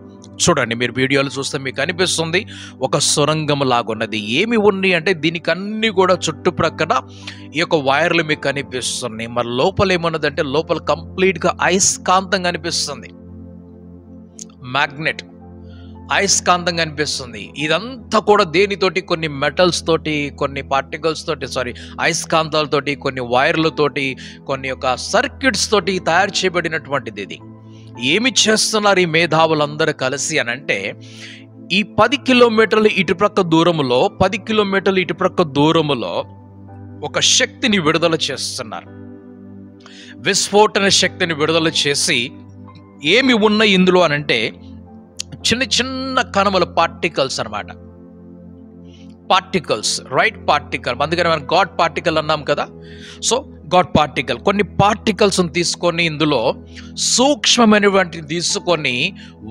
Speaker 1: చూడండి, మీరు వీడియోలు చూస్తే మీకు అనిపిస్తుంది ఒక సొరంగము లాగా ఉన్నది. ఏమి ఉన్నాయి అంటే దీనికి అన్ని కూడా చుట్టుప్రక్కల ఈ యొక్క వైర్లు మీకు కనిపిస్తున్నాయి. మరి లోపల ఏమన్నదంటే లోపల కంప్లీట్గా అయస్కాంతం కనిపిస్తుంది, మ్యాగ్నెట్. అయస్కాంతం కనిపిస్తుంది. ఇదంతా కూడా దేనితోటి? కొన్ని మెటల్స్ తోటి, కొన్ని పార్టికల్స్ తోటి, అయస్కాంతాలతోటి, కొన్ని వైర్లతోటి, కొన్ని యొక్క సర్క్యూట్స్ తోటి తయారు చేయబడినటువంటిది. ఇది ఏమి చేస్తున్నారు ఈ మేధావులందరూ కలిసి అనంటే, ఈ 10 కిలోమీటర్ల ఇటుప్రక్క దూరములో, 10 కిలోమీటర్ల ఇటుప్రక్క దూరములో ఒక శక్తిని విడుదల చేస్తున్నారు. విస్ఫోటన శక్తిని విడుదల చేసి ఏమి ఉన్నాయి ఇందులో అనంటే, చిన్న చిన్న కణములు, పార్టికల్స్ అన్నమాట. Particles, right? పార్టికల్, అందుకని మనం గాడ్ పార్టికల్ అన్నాం కదా. సో గాడ్ పార్టికల్, కొన్ని పార్టికల్స్ తీసుకొని ఇందులో సూక్ష్మమైనటువంటి తీసుకొని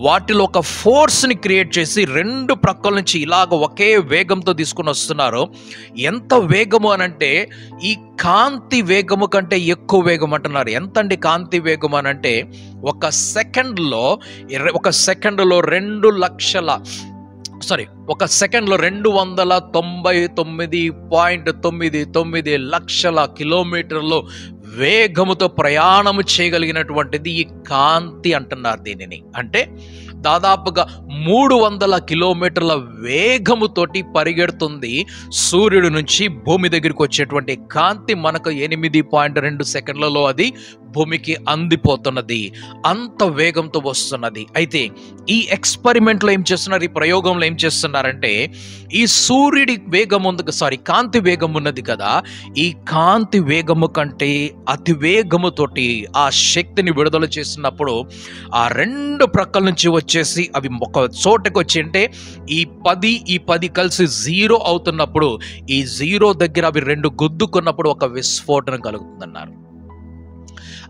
Speaker 1: వాటిలో ఒక ఫోర్స్ని క్రియేట్ చేసి 2 ప్రక్కల నుంచి ఇలాగ ఒకే వేగంతో తీసుకొని వస్తున్నారు. ఎంత వేగము అనంటే ఈ కాంతి వేగము కంటే ఎక్కువ వేగం అంటున్నారు. ఎంత అండి కాంతి వేగం అనంటే ఒక సెకండ్లో 299.99 లక్షల కిలోమీటర్లు వేగముతో ప్రయాణము చేయగలిగినటువంటిది ఈ కాంతి అంటున్నారు దీనిని. అంటే దాదాపుగా 300 కిలోమీటర్ల వేగముతోటి పరిగెడుతుంది సూర్యుడి నుంచి భూమి దగ్గరికి వచ్చేటువంటి కాంతి. మనకు 8.2 సెకండ్లలో అది భూమికి అందిపోతున్నది. అంత వేగంతో వస్తున్నది. అయితే ఈ ఎక్స్పెరిమెంట్లో ఏం చేస్తున్నారు, ఈ ప్రయోగంలో ఏం చేస్తున్నారంటే, ఈ సూర్యుడి వేగం కాంతి వేగం ఉన్నది కదా, ఈ కాంతి వేగము కంటే అతి వేగముతోటి ఆ శక్తిని విడుదల చేసినప్పుడు ఆ 2 ప్రక్కల నుంచి వచ్చేసి అవి ఒక చోటకి వచ్చి, అంటే ఈ 10 కలిసి 0 అవుతున్నప్పుడు, ఈ 0 దగ్గర అవి 2 గుద్దుకున్నప్పుడు ఒక విస్ఫోటనం కలుగుతుందన్నారు.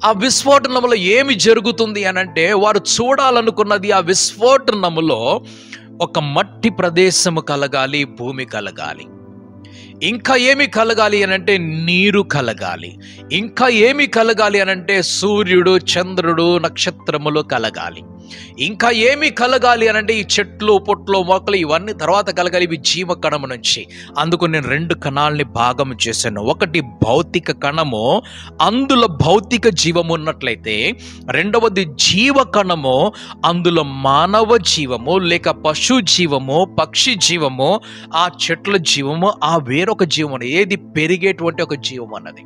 Speaker 1: ఆ విస్ఫోటనములో ఏమి జరుగుతుంది అనంటే, వారు చూడాలనుకున్నది ఆ విస్ఫోటనములో ఒక మట్టి ప్రదేశము కలగాలి, భూమి కలగాలి. ఇంకా ఏమి కలగాలి అనంటే నీరు కలగాలి. ఇంకా ఏమి కలగాలి అనంటే సూర్యుడు, చంద్రుడు, నక్షత్రములు కలగాలి. ఇంకా ఏమి కలగాలి అనంటే ఈ చెట్లు, పొట్లు, మొక్కలు ఇవన్నీ తర్వాత కలగాలి. ఇవి జీవ కణము నుంచి. అందుకు నేను 2 కణాలని భాగం చేశాను. ఒకటి భౌతిక కణము, అందులో భౌతిక జీవము ఉన్నట్లయితే, రెండవది జీవ కణము, అందులో మానవ జీవము లేక పశు జీవము, పక్షి జీవము, ఆ చెట్ల జీవము, ఆ వేరొక జీవం, ఏది పెరిగేటువంటి ఒక జీవం అన్నది.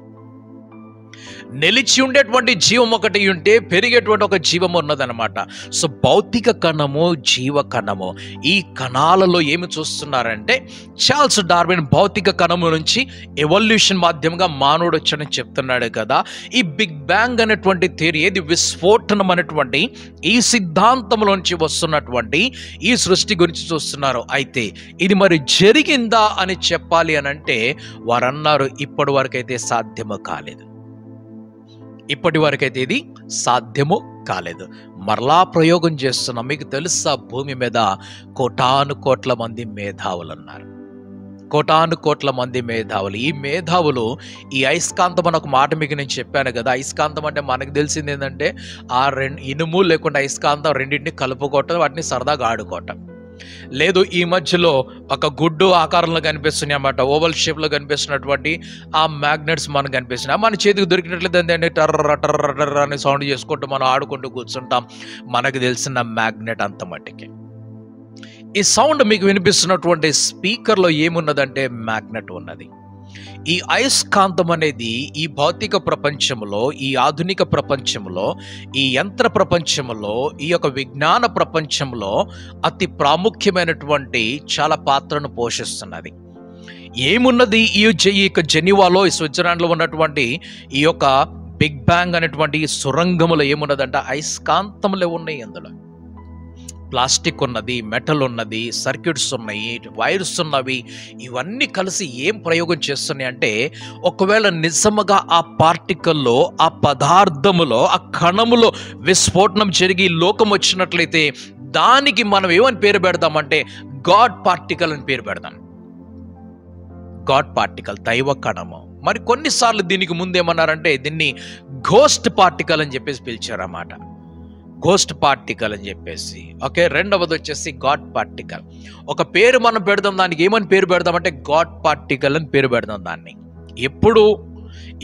Speaker 1: నిలిచి ఉండేటువంటి జీవం ఒకటి ఉంటే పెరిగేటువంటి ఒక జీవం ఉన్నదన్నమాట. సో భౌతిక కణము, జీవ కణము, ఈ కణాలలో ఏమి చూస్తున్నారంటే, చార్ల్స్ డార్విన్ భౌతిక కణము నుంచి ఎవల్యూషన్ మాధ్యమంగా మానవుడు వచ్చాడని చెప్తున్నాడు కదా. ఈ బిగ్ బ్యాంగ్ అనేటువంటి థియరీ, ఏది విస్ఫోటనం అనేటువంటి ఈ సిద్ధాంతంలోంచి వస్తున్నటువంటి ఈ సృష్టి గురించి చూస్తున్నారు. అయితే ఇది మరి జరిగిందా అని చెప్పాలి అనంటే, వారన్నారు ఇప్పటి వరకైతే సాధ్యము కాలేదు. ఇప్పటి వరకైతే ఇది సాధ్యము కాలేదు. మరలా ప్రయోగం చేస్తున్నాం. మీకు తెలుసా, భూమి మీద కోటాను కోట్ల మంది మేధావులు ఉన్నారు. కోటాను కోట్ల మంది మేధావులు. ఈ మేధావులు ఈ అయస్కాంతం అని ఒక మాట మీకు నేను చెప్పాను కదా. అయస్కాంతం అంటే మనకు తెలిసింది ఏంటంటే, ఆ ఇనుము లేకుండా అయస్కాంతం రెండింటిని కలుపుకోవటం, వాటిని సరదాగా ఆడుకోవటం. లేదు, ఈ మధ్యలో ఒక గుడ్డు ఆకారంలో కనిపిస్తున్నాయి అన్నమాట, ఓవల్ షేప్లో కనిపిస్తున్నటువంటి ఆ మ్యాగ్నెట్స్ మనకు కనిపిస్తున్నాయి. మన చేతికి దొరికినట్లయితే టర్ర టర్ర టర్ర అని సౌండ్ చేసుకుంటూ మనం ఆడుకుంటూ కూర్చుంటాం. మనకు తెలిసిన మ్యాగ్నెట్ అంత మట్టికి. ఈ సౌండ్ మీకు వినిపిస్తున్నటువంటి స్పీకర్లో ఏమున్నదంటే మ్యాగ్నెట్ ఉన్నది. ఈ అయస్కాంతం అనేది ఈ భౌతిక ప్రపంచంలో, ఈ ఆధునిక ప్రపంచంలో, ఈ యంత్ర ప్రపంచంలో, ఈ యొక్క విజ్ఞాన ప్రపంచంలో అతి ప్రాముఖ్యమైనటువంటి చాలా పాత్రను పోషిస్తున్నది. ఏమున్నది ఈ యొక్క జెనీవాలో, ఈ స్విట్జర్లాండ్లో ఉన్నటువంటి ఈ యొక్క బిగ్ బ్యాంగ్ అనేటువంటి సొరంగములో ఏమున్నదంటే అయస్కాంతములే ఉన్నాయి. అందులో ప్లాస్టిక్ ఉన్నది, మెటల్ ఉన్నది, సర్క్యూట్స్ ఉన్నాయి, వైర్స్ ఉన్నవి. ఇవన్నీ కలిసి ఏం ప్రయోగం చేస్తున్నాయి అంటే, ఒకవేళ నిజముగా ఆ పార్టికల్లో, ఆ పదార్థములో, ఆ కణములో విస్ఫోటనం జరిగి లోకం వచ్చినట్లయితే దానికి మనం ఏమని పేరు పెడదామంటే గాడ్ పార్టికల్ అని పేరు పెడదాం. గాడ్ పార్టికల్, దైవ కణము. మరి కొన్నిసార్లు దీనికి ముందేమన్నారంటే దీన్ని ఘోస్ట్ పార్టికల్ అని చెప్పేసి పిలిచారన్నమాట. గోస్ట్ పార్టికల్ అని చెప్పేసి. ఓకే, రెండవది వచ్చేసి గాడ్ పార్టికల్. ఒక పేరు మనం పెడదాం, దానికి ఏమని పేరు పెడదామంటే గాడ్ పార్టికల్ అని పేరు పెడదాం దాన్ని. ఎప్పుడు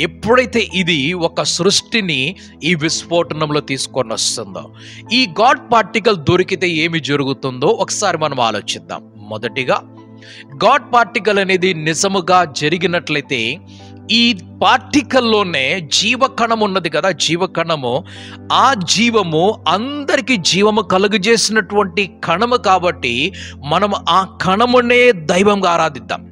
Speaker 1: ఎప్పుడైతే ఇది ఒక సృష్టిని ఈ విస్ఫోటనంలో తీసుకొని వస్తుందో, ఈ గాడ్ పార్టికల్ దొరికితే ఏమి జరుగుతుందో ఒకసారి మనం ఆలోచిద్దాం. మొదటిగా గాడ్ పార్టికల్ అనేది నిజముగా జరిగినట్లయితే ఈ పార్టికల్లోనే జీవకణం ఉన్నది కదా, జీవకణము. ఆ జీవము అందరికీ జీవము కలుగజేసినటువంటి కణము కాబట్టి మనం ఆ కణమునే దైవంగా ఆరాధిద్దాం.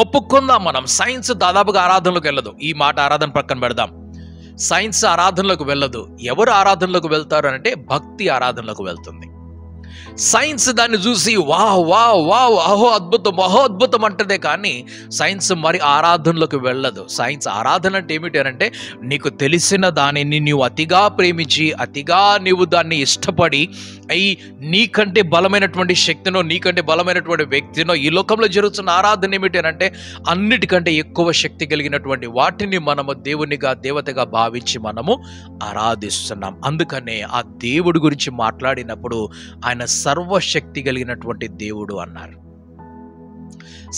Speaker 1: ఒప్పుకుందాం మనం. సైన్స్ దాదాపుగా ఆరాధనలోకి వెళ్ళదు. ఈ మాట ఆరాధన పక్కన పెడదాం. సైన్స్ ఆరాధనలోకి వెళ్ళదు. ఎవరు ఆరాధనలోకి వెళ్తారు అంటే భక్తి ఆరాధనలోకి వెళ్తుంది. సైన్స్ దాన్ని చూసి వావ్ వావ్ వావ్ అహో అద్భుతం అహో అద్భుతం అంటదే కానీ సైన్స్ మరి ఆరాధనలోకి వెళ్ళదు. సైన్స్ ఆరాధన అంటే ఏమిటి అంటే నీకు తెలిసిన దానిని నీవు అతిగా ప్రేమించి అతిగా నీవు దాన్ని ఇష్టపడి నీకంటే బలమైనటువంటి శక్తినో నీకంటే బలమైనటువంటి వ్యక్తినో ఈ లోకంలో జరుగుతున్న ఆరాధన ఏమిటి అంటే అన్నిటికంటే ఎక్కువ శక్తి కలిగినటువంటి వాటిని మనము దేవునిగా దేవతగా భావించి మనము ఆరాధిస్తున్నాం. అందుకనే ఆ దేవుడి గురించి మాట్లాడినప్పుడు ఆయన సర్వశక్తి కలిగినటువంటి దేవుడు అన్నారు.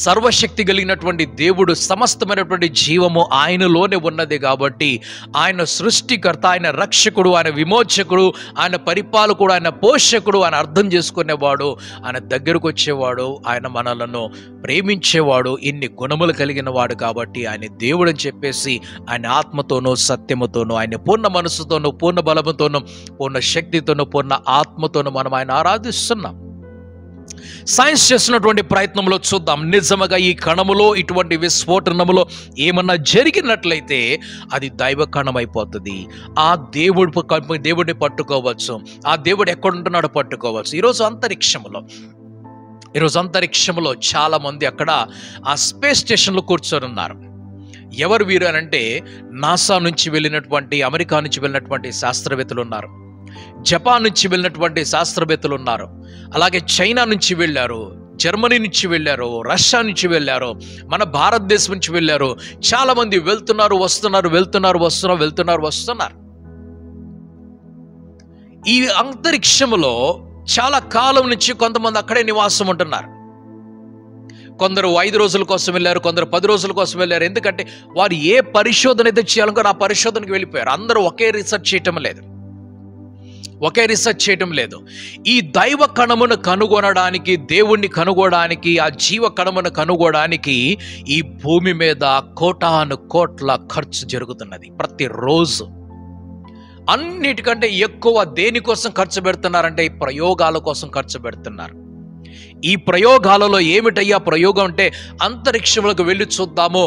Speaker 1: సర్వశక్తి కలిగినటువంటి దేవుడు, సమస్తమైనటువంటి జీవము ఆయనలోనే ఉన్నది కాబట్టి ఆయన సృష్టికర్త, ఆయన రక్షకుడు, ఆయన విమోచకుడు, ఆయన పరిపాలకుడు, ఆయన పోషకుడు, ఆయన అర్థం చేసుకునేవాడు, ఆయన దగ్గరకు వచ్చేవాడు, ఆయన మనలను ప్రేమించేవాడు, ఇన్ని గుణములు కలిగిన వాడు కాబట్టి ఆయన దేవుడు అని చెప్పేసి ఆయన ఆత్మతోనూ సత్యముతోనూ ఆయన పూర్ణ మనసుతోనూ పూర్ణ బలముతోనూ పూర్ణ శక్తితోనూ పూర్ణ ఆత్మతోనూ మనం ఆయన ఆరాధిస్తున్నాం. సైన్స్ చేస్తున్నటువంటి ప్రయత్నంలో చూద్దాం, నిజముగా ఈ కణములో ఇటువంటి విస్ఫోటనములో ఏమన్నా జరిగినట్లయితే అది దైవ కణం అయిపోతుంది. ఆ దేవుడిని పట్టుకోవచ్చు. ఆ దేవుడు ఎక్కడుంటున్నాడో పట్టుకోవచ్చు. ఈరోజు అంతరిక్షంలో చాలా మంది అక్కడ ఆ స్పేస్ స్టేషన్లో కూర్చొని ఉన్నారు. ఎవరు వీరు అని అంటే నాసా నుంచి వెళ్ళినటువంటి, అమెరికా నుంచి వెళ్ళినటువంటి శాస్త్రవేత్తలు ఉన్నారు, జపాన్ నుంచి వెళ్ళినటువంటి శాస్త్రవేత్తలు ఉన్నారు, అలాగే చైనా నుంచి వెళ్ళారు, జర్మనీ నుంచి వెళ్ళారు, రష్యా నుంచి వెళ్ళారు, మన భారతదేశం నుంచి వెళ్ళారు. చాలా మంది వస్తున్నారు. ఈ అంతరిక్షంలో చాలా కాలం నుంచి కొంతమంది అక్కడే నివాసం ఉంటున్నారు. కొందరు 5 రోజుల కోసం వెళ్ళారు, కొందరు 10 రోజుల కోసం వెళ్ళారు. ఎందుకంటే వారు ఏ పరిశోధన అయితే చేయాలనుకో ఆ పరిశోధనకు వెళ్ళిపోయారు. అందరూ ఒకే రీసెర్చ్ చేయటం లేదు. ఈ దైవ కణమును కనుగొనడానికి, దేవుణ్ణి కనుగొనడానికి, ఆ జీవ కణమును కనుగొనడానికి ఈ భూమి మీద కోటాను కోట్ల ఖర్చు జరుగుతున్నది ప్రతిరోజు. అన్నిటికంటే ఎక్కువ దేనికోసం ఖర్చు పెడుతున్నారంటే ఈ ప్రయోగాల కోసం ఖర్చు పెడుతున్నారు. ఈ ప్రయోగాలలో ఏమిటయ్యా ప్రయోగం అంటే అంతరిక్షంలోకి వెళ్ళి చూద్దాము,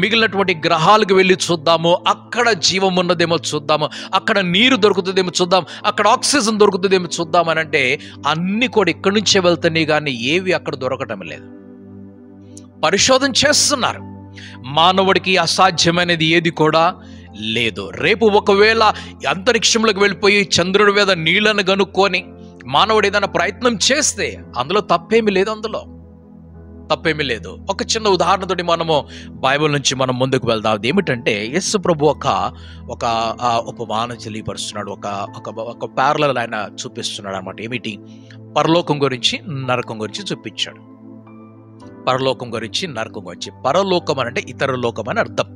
Speaker 1: మిగిలినటువంటి గ్రహాలకు వెళ్ళి చూద్దాము, అక్కడ జీవం ఉన్నదేమో చూద్దాము, అక్కడ నీరు దొరుకుతుందేమో చూద్దాం, అక్కడ ఆక్సిజన్ దొరుకుతుందేమో చూద్దాం అని అంటే అన్ని కూడా ఇక్కడి నుంచే వెళ్తున్నాయి కానీ ఏవి అక్కడ దొరకటం లేదు. పరిశోధన చేస్తున్నారు. మానవుడికి అసాధ్యమైనది ఏది కూడా లేదు. రేపు ఒకవేళ అంతరిక్షంలోకి వెళ్ళిపోయి చంద్రుడి మీద నీళ్లను కనుక్కొని మానవుడు ఏదైనా ప్రయత్నం చేస్తే అందులో తప్పేమీ లేదు. ఒక చిన్న ఉదాహరణతోటి మనము బైబిల్ నుంచి మనం ముందుకు వెళ్దాం. ఏమిటంటే యేసు ప్రభు ఒక ఉపమానం తెలియపరుస్తున్నాడు, ఒక ప్యారలల్ ఆయన చూపిస్తున్నాడు అన్నమాట. ఏమిటి? పరలోకం గురించి నరకం గురించి చూపించాడు. పరలోకం గురించి నరకం గురించి. పరలోకం అంటే ఇతర లోకం అని అర్థం.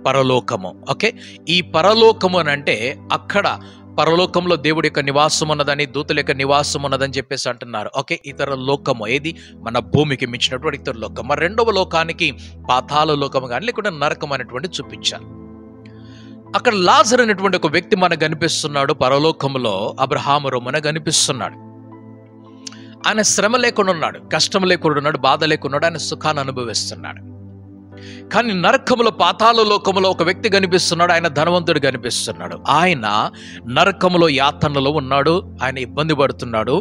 Speaker 1: పరలోకము, ఓకే. ఈ పరలోకము అని అంటే అక్కడ పరలోకంలో దేవుడి యొక్క నివాసం ఉన్నదని, దూతల యొక్క నివాసం ఉన్నదని చెప్పేసి అంటున్నారు. ఓకే, ఇతర లోకము ఏది? మన భూమికి మించినటువంటి ఇతర లోకం. మరి రెండవ లోకానికి పాతాళ లోకము కానీ లేకుంటే నరకం అనేటువంటి చూపించారు. అక్కడ లాజరు అనేటువంటి ఒక వ్యక్తి మనకు కనిపిస్తున్నాడు. పరలోకంలో అబ్రహాము మనకు కనిపిస్తున్నాడు. ఆయన శ్రమ లేకుండా ఉన్నాడు, కష్టం లేకుండా ఉన్నాడు, బాధ లేకుండా ఉన్నాడు, ఆయన సుఖాన్ని అనుభవిస్తున్నాడు. కానీ నరకములో, పాతాళ లోకములో ఒక వ్యక్తి కనిపిస్తున్నాడు. ఆయన ధనవంతుడు కనిపిస్తున్నాడు. ఆయన నరకములో యాతనలో ఉన్నాడు. ఆయన ఇబ్బంది పడుతున్నాడు.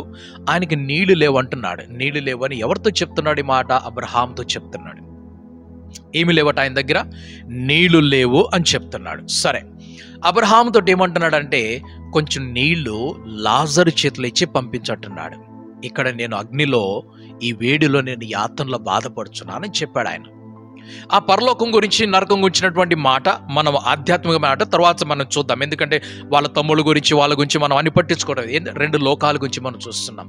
Speaker 1: ఆయనకి నీళ్లు లేవంటున్నాడు. నీళ్లు లేవని ఎవరితో చెప్తున్నాడు ఈ మాట? అబ్రహాంతో చెప్తున్నాడు. ఏమి లేవట ఆయన దగ్గర? నీళ్లు లేవు అని చెప్తున్నాడు. సరే, అబ్రహాంతో ఏమంటున్నాడంటే కొంచెం నీళ్లు లాజరు చేతులు ఇచ్చి పంపించట్టున్నాడు. ఇక్కడ నేను అగ్నిలో, ఈ వేడిలో నేను యాతనలో బాధపడుచున్నానని చెప్పాడు ఆయన. ఆ పరలోకం గురించి నరకం గురించినటువంటి మాట మనం ఆధ్యాత్మిక మాట తర్వాత మనం చూద్దాం. ఎందుకంటే వాళ్ళ తమ్ముళ్ళ గురించి వాళ్ళ గురించి మనం అన్ని పట్టించుకోవడం, 2 లోకాల గురించి మనం చూస్తున్నాం.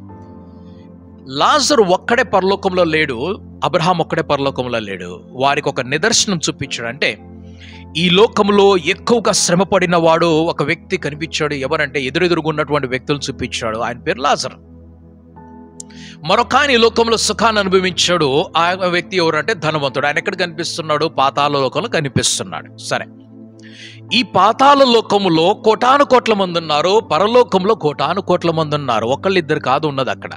Speaker 1: లాజరు ఒక్కడే పరలోకంలో లేడు. అబ్రహాం ఒక్కడే పరలోకంలో లేడు. వారికి ఒక నిదర్శనం చూపించాడు. అంటే ఈ లోకంలో ఎక్కువగా శ్రమపడిన వాడు ఒక వ్యక్తి కనిపించాడు. ఎవరంటే ఎదురెదురుగున్నటువంటి వ్యక్తులు చూపించాడు. ఆయన పేరు లాజరు. మరొక ఆయన ఈ లోకంలో సుఖాన్ని అనుభవించాడు. ఆ వ్యక్తి ఎవరంటే ధనవంతుడు. ఆయన ఎక్కడ కనిపిస్తున్నాడు? పాతాళ లోకంలో కనిపిస్తున్నాడు. సరే, ఈ పాతాళ లోకములో కోటాను కోట్ల మంది ఉన్నారు, పరలోకంలో కోటాను కోట్ల మంది ఉన్నారు. ఒకళ్ళిద్దరు కాదు ఉన్నది అక్కడ.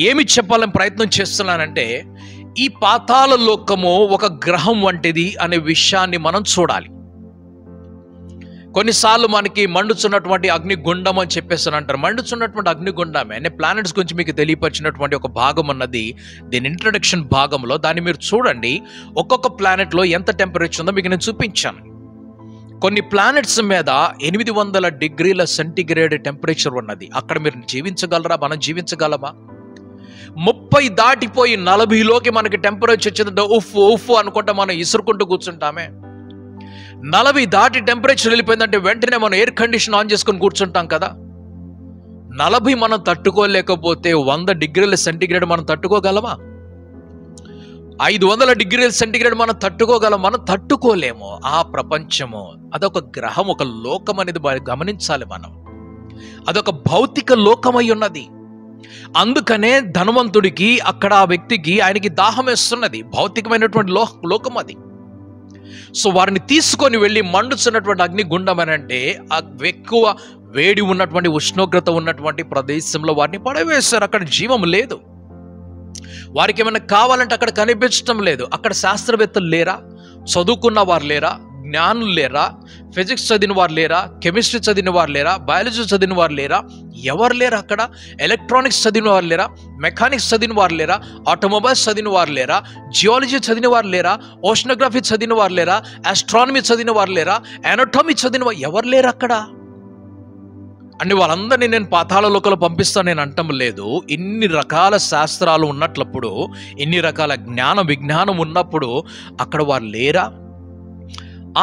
Speaker 1: ఏమి చెప్పాలని ప్రయత్నం చేస్తున్నానంటే, ఈ పాతాళ లోకము ఒక గ్రహం వంటిది అనే విషయాన్ని మనం చూడాలి. కొన్నిసార్లు మనకి మండుచున్నటువంటి అగ్నిగుండం అని చెప్పేసి అంటారు. మండుచున్నటువంటి అగ్నిగుండమే అనే ప్లానెట్స్ గురించి మీకు తెలియపరిచినటువంటి ఒక భాగం అన్నది దీని ఇంట్రడక్షన్ భాగంలో. దాన్ని మీరు చూడండి. ఒక్కొక్క ప్లానెట్లో ఎంత టెంపరేచర్ ఉందో మీకు నేను చూపించాను. కొన్ని ప్లానెట్స్ మీద 800 డిగ్రీల సెంటిగ్రేడ్ టెంపరేచర్ ఉన్నది. అక్కడ మీరు జీవించగలరా? మనం జీవించగలమా? 30 దాటిపోయి 40లోకి మనకి టెంపరేచర్ వచ్చిందంటే ఉఫ్ అనుకుంటా మనం ఇసురుకుంటూ కూర్చుంటామే. 40 దాటి టెంపరేచర్ వెళ్ళిపోయిందంటే వెంటనే మనం ఎయిర్ కండిషన్ ఆన్ చేసుకుని కూర్చుంటాం కదా. 40 మనం తట్టుకోలేకపోతే 100 డిగ్రీల సెంటిగ్రేడ్ మనం తట్టుకోగలమా? 500 డిగ్రీల సెంటిగ్రేడ్ మనం మనం తట్టుకోలేము. ఆ ప్రపంచము అదొక గ్రహం, ఒక లోకం అనేది గమనించాలి మనం. అదొక భౌతిక లోకమై ఉన్నది. అందుకనే ధనవంతుడికి అక్కడ ఆ వ్యక్తికి ఆయనకి దాహం వేస్తున్నది. భౌతికమైనటువంటి లోకం అది. సో వారిని తీసుకొని వెళ్ళి మండుచున్నటువంటి అగ్నిగుండం అని అంటే ఆ ఎక్కువ వేడి ఉన్నటువంటి ఉష్ణోగ్రత ఉన్నటువంటి ప్రదేశంలో వారిని పడవేశారు. అక్కడ జీవం లేదు. వారికి ఏమైనా కావాలంటే అక్కడ కనిపించడం లేదు. అక్కడ శాస్త్రవేత్తలు లేరా? చదువుకున్న వారు లేరా? జ్ఞానులు లేరా? ఫిజిక్స్ చదివిన వారు లేరా? కెమిస్ట్రీ చదివిన వారు లేరా? బయాలజీ చదివిన వారు లేరా? ఎవరు లేరు అక్కడ? ఎలక్ట్రానిక్స్ చదివిన వారు లేరా? మెకానిక్స్ చదివిన వారు లేరా? ఆటోమొబైల్స్ చదివిన వారు లేరా? జియాలజీ చదివిన వారు లేరా? ఓషనోగ్రఫీ చదివిన వారు లేరా? ఆస్ట్రానమీ చదివిన వారు లేరా? ఎనాటమీ చదివిన వారు ఎవరు లేరు అక్కడ? అంటే వాళ్ళందరినీ నేను పాతాళ లోకంలో పంపిస్తాను నేను అంటం లేదు. ఇన్ని రకాల శాస్త్రాలు ఉన్నట్లప్పుడు, ఇన్ని రకాల విజ్ఞానం ఉన్నప్పుడు అక్కడ వారు లేరా?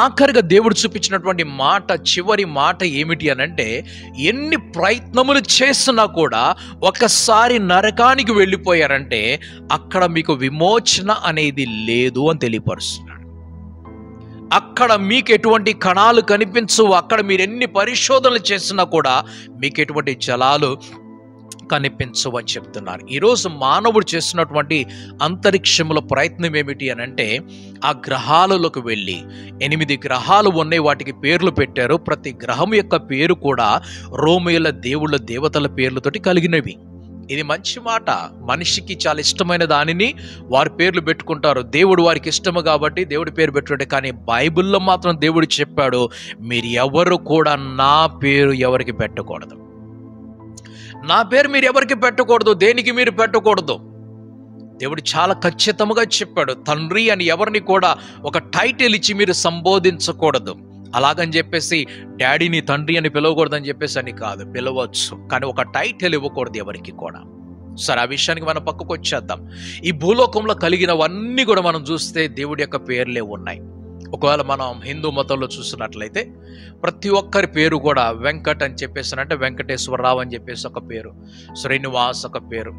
Speaker 1: ఆఖరిగా దేవుడు చూపించినటువంటి మాట, చివరి మాట ఏమిటి అనంటే, ఎన్ని ప్రయత్నములు చేసినా కూడా ఒకసారి నరకానికి వెళ్ళిపోయారంటే అక్కడ మీకు విమోచన అనేది లేదు అని తెలియపరుస్తున్నాడు. అక్కడ మీకు ఎటువంటి కణాలు కనిపించవు. అక్కడ మీరు ఎన్ని పరిశోధనలు చేసినా కూడా మీకు ఎటువంటి జలాలు కనిపించవు అని చెప్తున్నారు. ఈరోజు మానవుడు చేస్తున్నటువంటి అంతరిక్షంలో ప్రయత్నం ఏమిటి అని అంటే, ఆ గ్రహాలలోకి వెళ్ళి 8 గ్రహాలు ఉన్నాయి. వాటికి పేర్లు పెట్టారు. ప్రతి గ్రహం యొక్క పేరు కూడా రోమేయుల దేవుళ్ళ దేవతల పేర్లతోటి కలిగినవి. ఇది మంచి మాట. మనిషికి చాలా ఇష్టమైన దానిని వారి పేర్లు పెట్టుకుంటారు. దేవుడు వారికి ఇష్టము కాబట్టి దేవుడి పేరు పెట్టుకుంటే, కానీ బైబిల్లో మాత్రం దేవుడు చెప్పాడు, మీరు ఎవరు కూడా నా పేరు ఎవరికి పెట్టకూడదు. నా పేరు మీరు ఎవరికి పెట్టకూడదు. దేనికి మీరు పెట్టకూడదు. దేవుడు చాలా ఖచ్చితంగా చెప్పాడు. తండ్రి అని ఎవరిని కూడా ఒక టైటిల్ ఇచ్చి మీరు సంబోధించకూడదు. అలాగని చెప్పేసి డాడీని తండ్రి అని పిలవకూడదని చెప్పేసి అని కాదు, పిలవచ్చు, కానీ ఒక టైటిల్ ఇవ్వకూడదు ఎవరికి కూడా. సరే, ఆ విషయానికి మనం పక్కకు వచ్చేద్దాం. ఈ భూలోకంలో కలిగినవన్నీ కూడా మనం చూస్తే దేవుడి యొక్క పేర్లే ఉన్నాయి. ఒకవేళ మనం హిందూ మతంలో చూసినట్లయితే ప్రతి ఒక్కరి పేరు కూడా వెంకట్ అని చెప్పేసి అంటే వెంకటేశ్వరరావు అని చెప్పేసి ఒక పేరు, శ్రీనివాస్ ఒక పేరు,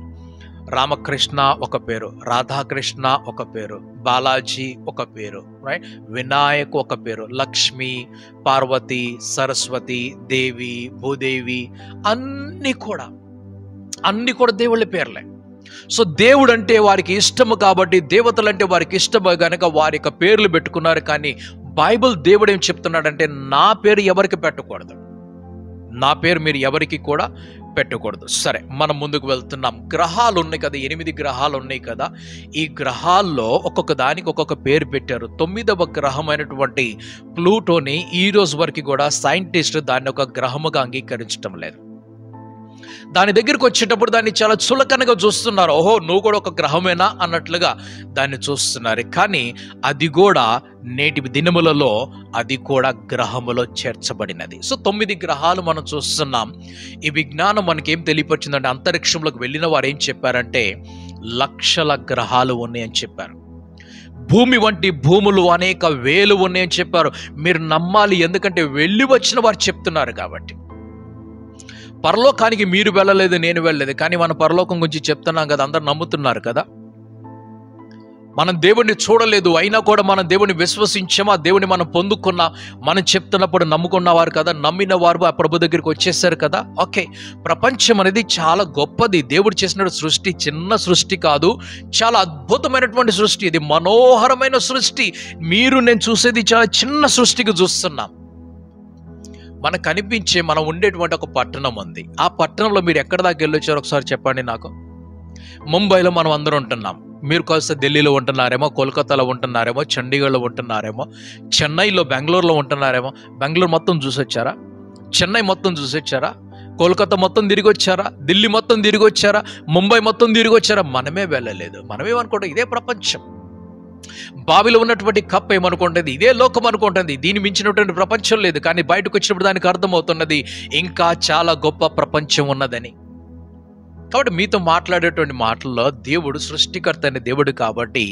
Speaker 1: రామకృష్ణ ఒక పేరు, రాధాకృష్ణ ఒక పేరు, బాలాజీ ఒక పేరు, రైట్, వినాయక్ ఒక పేరు, లక్ష్మి, పార్వతి, సరస్వతి, దేవి, భూదేవి, అన్నీ కూడా దేవుళ్ళ పేర్లే. సో దేవుడు అంటే వారికి ఇష్టము కాబట్టి, దేవతలు అంటే వారికి ఇష్టము కనుక వారి యొక్క పేర్లు పెట్టుకున్నారు. కానీ బైబిల్ దేవుడు ఏం చెప్తున్నాడంటే, నా పేరు ఎవరికి పెట్టకూడదు, నా పేరు మీరు ఎవరికి కూడా పెట్టకూడదు. సరే, మనం ముందుకు వెళ్తున్నాం. గ్రహాలు ఉన్నాయి కదా, 8 గ్రహాలు ఉన్నాయి కదా. ఈ గ్రహాల్లో ఒక్కొక్క దానికి ఒక్కొక్క పేరు పెట్టారు. 9వ గ్రహమైనటువంటి ప్లూటోని ఈ రోజు వరకు కూడా సైంటిస్ట్ దాన్ని ఒక గ్రహముగా అంగీకరించడం లేదు. దాని దగ్గరికి వచ్చేటప్పుడు దాన్ని చాలా చులకనగా చూస్తున్నారు. ఓహో, నువ్వు కూడా ఒక గ్రహమేనా అన్నట్లుగా దాన్ని చూస్తున్నారు. కానీ అది కూడా నేటి దినములలో అది కూడా గ్రహములో చేర్చబడినది. సో 9 గ్రహాలు మనం చూస్తున్నాం. ఈ విజ్ఞానం మనకేం తెలియపరిచిందంటే, అంతరిక్షంలోకి వెళ్ళిన వారు ఏం చెప్పారంటే, లక్షల గ్రహాలు ఉన్నాయని చెప్పారు. భూమి వంటి భూములు అనేక వేలు ఉన్నాయని చెప్పారు. మీరు నమ్మాలి, ఎందుకంటే వెళ్ళి వచ్చిన వారు చెప్తున్నారు కాబట్టి. పరలోకానికి మీరు వెళ్ళలేదు, నేను వెళ్ళలేదు, కానీ మన పరలోకం గురించి చెప్తున్నాం కదా, అందరు నమ్ముతున్నారు కదా. మనం దేవుణ్ణి చూడలేదు, అయినా కూడా మనం దేవుని విశ్వసించామా, దేవుని మనం పొందుకున్నాం. మనం చెప్తున్నప్పుడు నమ్ముకున్నవారు కదా, నమ్మిన వారు ఆ ప్రభు దగ్గరికి వచ్చేసారు కదా. ఓకే, ప్రపంచం అనేది చాలా గొప్పది. దేవుడు చేసిన సృష్టి చిన్న సృష్టి కాదు, చాలా అద్భుతమైనటువంటి సృష్టి. ఇది మనోహరమైన సృష్టి. మీరు నేను చూసేది చాలా చిన్న సృష్టికి చూస్తున్నాం. మనకు కనిపించే మనం ఉండేటువంటి ఒక పట్టణం ఉంది. ఆ పట్టణంలో మీరు ఎక్కడ దాకా వెళ్ళొచ్చారో ఒకసారి చెప్పండి నాకు. ముంబైలో మనం అందరం ఉంటున్నాం. మీరు కాస్త ఢిల్లీలో ఉంటున్నారేమో, కోల్కతాలో ఉంటున్నారేమో, చండీగఢ్లో ఉంటున్నారేమో, చెన్నైలో, బెంగళూరులో ఉంటున్నారేమో. బెంగళూరు మొత్తం చూసొచ్చారా? చెన్నై మొత్తం చూసొచ్చారా? కోల్కతా మొత్తం తిరిగి వచ్చారా? ఢిల్లీ మొత్తం తిరిగి వచ్చారా? ముంబై మొత్తం తిరిగి వచ్చారా? మనమే వెళ్ళలేదు. మనమేమనుకుంటాం ఇదే ప్రపంచం. బావిలో ఉన్నటువంటి కప్ ఏమనుకుంటుంది, ఇదే లోకం అనుకుంటుంది, దీన్ని మించినటువంటి ప్రపంచం లేదు. కానీ బయటకు వచ్చినప్పుడు దానికి అర్థమవుతున్నది ఇంకా చాలా గొప్ప ప్రపంచం ఉన్నదని. కాబట్టి మీతో మాట్లాడేటువంటి మాటల్లో దేవుడు సృష్టికర్త అనే దేవుడు కాబట్టి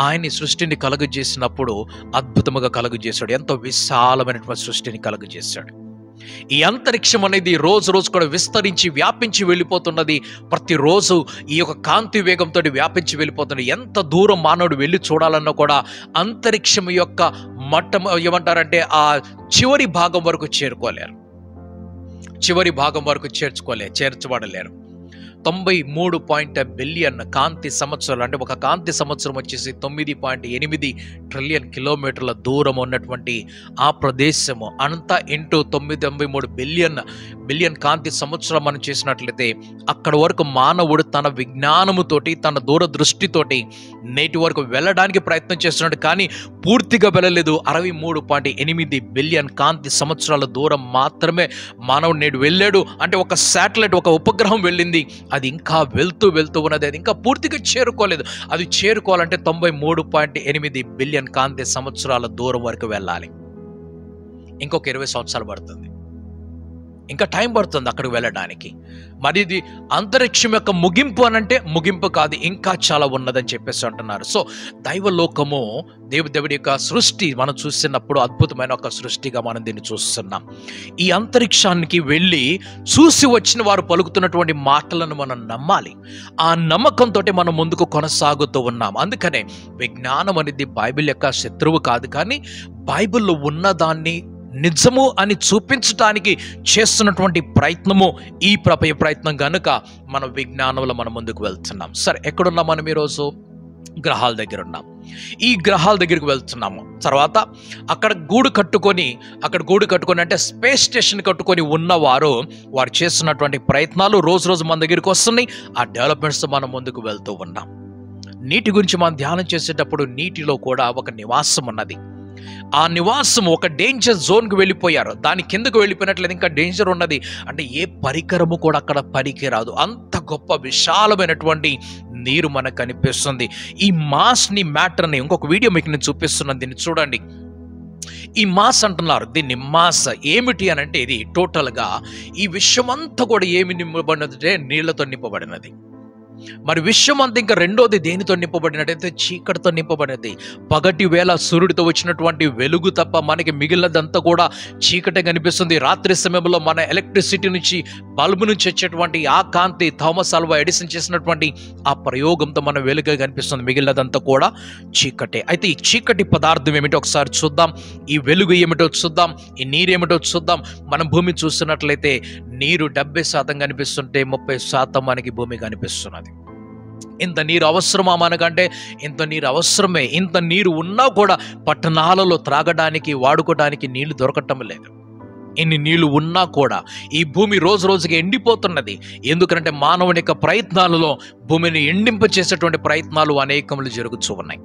Speaker 1: ఆయన సృష్టిని కలుగజేసినప్పుడు అద్భుతముగా కలుగజేశాడు. ఎంతో విశాలమైనటువంటి సృష్టిని కలుగజేశాడు. ఈ అంతరిక్షం అనేది రోజు రోజు కూడా విస్తరించి వ్యాపించి వెళ్ళిపోతున్నది. ప్రతిరోజు ఈ యొక్క కాంతి వేగంతో వ్యాపించి వెళ్ళిపోతున్నది. ఎంత దూరం మానవుడు వెళ్ళి చూడాలన్నా కూడా అంతరిక్షం యొక్క మట్టం ఏమంటారంటే ఆ చివరి భాగం వరకు చేరుకోలేరు. చివరి భాగం వరకు చేర్చబడలేరు. 93 బిలియన్ కాంతి సంవత్సరాలు, అంటే ఒక కాంతి సంవత్సరం వచ్చేసి 9.8 ట్రిలియన్ కిలోమీటర్ల దూరం ఉన్నటువంటి ఆ ప్రదేశము అంతా ఇంటూ 93 బిలియన్ కాంతి సంవత్సరం మనం చేసినట్లయితే అక్కడ వరకు మానవుడు తన విజ్ఞానముతోటి, తన దూరదృష్టితోటి నేటి వరకు వెళ్ళడానికి ప్రయత్నం చేస్తున్నాడు. కానీ పూర్తిగా వెళ్ళలేదు. 63.8 బిలియన్ కాంతి సంవత్సరాల దూరం మాత్రమే మానవుడు నేడు వెళ్ళాడు. అంటే ఒక శాటిలైట్, ఒక ఉపగ్రహం వెళ్ళింది, అది ఇంకా వెళ్తూ ఉన్నది. అది ఇంకా పూర్తిగా చేరుకోలేదు. అది చేరుకోవాలంటే 93.8 బిలియన్ కాంతి సంవత్సరాల దూరం వరకు వెళ్ళాలి. ఇంకొక 20 సంవత్సరాలు పడుతుంది. ఇంకా టైం పడుతుంది అక్కడికి వెళ్ళడానికి. మరి ఇది అంతరిక్షం యొక్క ముగింపు అనంటే ముగింపు కాదు, ఇంకా చాలా ఉన్నదని చెప్పేసి అంటున్నారు. సో దైవలోకము, దేవుడి యొక్క సృష్టి మనం చూసినప్పుడు అద్భుతమైన ఒక సృష్టిగా మనం దీన్ని చూస్తున్నాం. ఈ అంతరిక్షానికి వెళ్ళి చూసి వచ్చిన వారు పలుకుతున్నటువంటి మాటలను మనం నమ్మాలి. ఆ నమ్మకంతో మనం ముందుకు కొనసాగుతూ ఉన్నాం. అందుకనే విజ్ఞానం అనేది బైబిల్ యొక్క శత్రువు కాదు, కానీ బైబిల్లో ఉన్నదాన్ని నిజము అని చూపించడానికి చేస్తున్నటువంటి ప్రయత్నము ఈ ప్రయత్నం కనుక మన విజ్ఞానంలో మనం ముందుకు వెళ్తున్నాం. సరే, ఎక్కడున్నాం మనం ఈరోజు? గ్రహాల దగ్గర ఉన్నాం. ఈ గ్రహాల దగ్గరికి వెళ్తున్నాము. తర్వాత అక్కడ గూడు కట్టుకొని అంటే స్పేస్ స్టేషన్ కట్టుకొని ఉన్నవారు వారు చేస్తున్నటువంటి ప్రయత్నాలు రోజు మన దగ్గరికి వస్తున్నాయి. ఆ డెవలప్మెంట్స్ మనం ముందుకు వెళ్తూ ఉన్నాం. నీటి గురించి మనం ధ్యానం చేసేటప్పుడు నీటిలో కూడా ఒక నివాసం ఉన్నది. ఆ నివాసం ఒక డేంజర్ జోన్కి వెళ్ళిపోయారు. దాని కిందకు వెళ్ళిపోయినట్లయితే ఇంకా డేంజర్ ఉన్నది. అంటే ఏ పరికరము కూడా అక్కడ పనికిరాదు. అంత గొప్ప విశాలమైనటువంటి నీరు మనకు కనిపిస్తుంది. ఈ మాస్ని, మ్యాటర్ని ఇంకొక వీడియో మీకు నేను చూపిస్తున్నాను, దీన్ని చూడండి. ఈ మాస్ అంటున్నారు, దీన్ని మాస్ ఏమిటి అని అంటే ఇది టోటల్గా ఈ విశ్వమంతా కూడా ఏమి నింపబడినది? నీళ్లతో నింపబడినది. మరి విశ్వం అంతా ఇంకా రెండోది దేనితో నింపబడినట్టయితే చీకటితో నింపబడినది. పగటి వేళ సూర్యుడితో వచ్చినటువంటి వెలుగు తప్ప మనకి మిగిలినదంతా కూడా చీకటే కనిపిస్తుంది. రాత్రి సమయంలో మన ఎలక్ట్రిసిటీ నుంచి, బల్బు నుంచి వచ్చేటువంటి ఆ కాంతి, థామస్ ఆల్వా ఎడిసన్ చేసినటువంటి ఆ ప్రయోగంతో మన వెలుగు కనిపిస్తుంది. మిగిలినదంతా కూడా చీకటే. అయితే ఈ చీకటి పదార్థం ఏమిటో ఒకసారి చూద్దాం. ఈ వెలుగు ఏమిటో చూద్దాం. ఈ నీరు ఏమిటో చూద్దాం. మనం భూమి చూస్తున్నట్లయితే నీరు 70% కనిపిస్తుంటే 30% మనకి భూమి కనిపిస్తున్నది. ఇంత నీరు అవసరమా మనకంటే? ఇంత నీరు అవసరమే. ఇంత నీరు ఉన్నా కూడా పట్టణాలలో త్రాగడానికి, వాడుకోవడానికి నీళ్లు దొరకటం లేదు. ఇన్ని నీళ్లు ఉన్నా కూడా ఈ భూమి రోజు రోజుకి ఎండిపోతున్నది. ఎందుకంటే మానవుని యొక్క ప్రయత్నాలలో భూమిని ఎండింపచేసేటువంటి ప్రయత్నాలు అనేకములు జరుగుతూ ఉన్నాయి.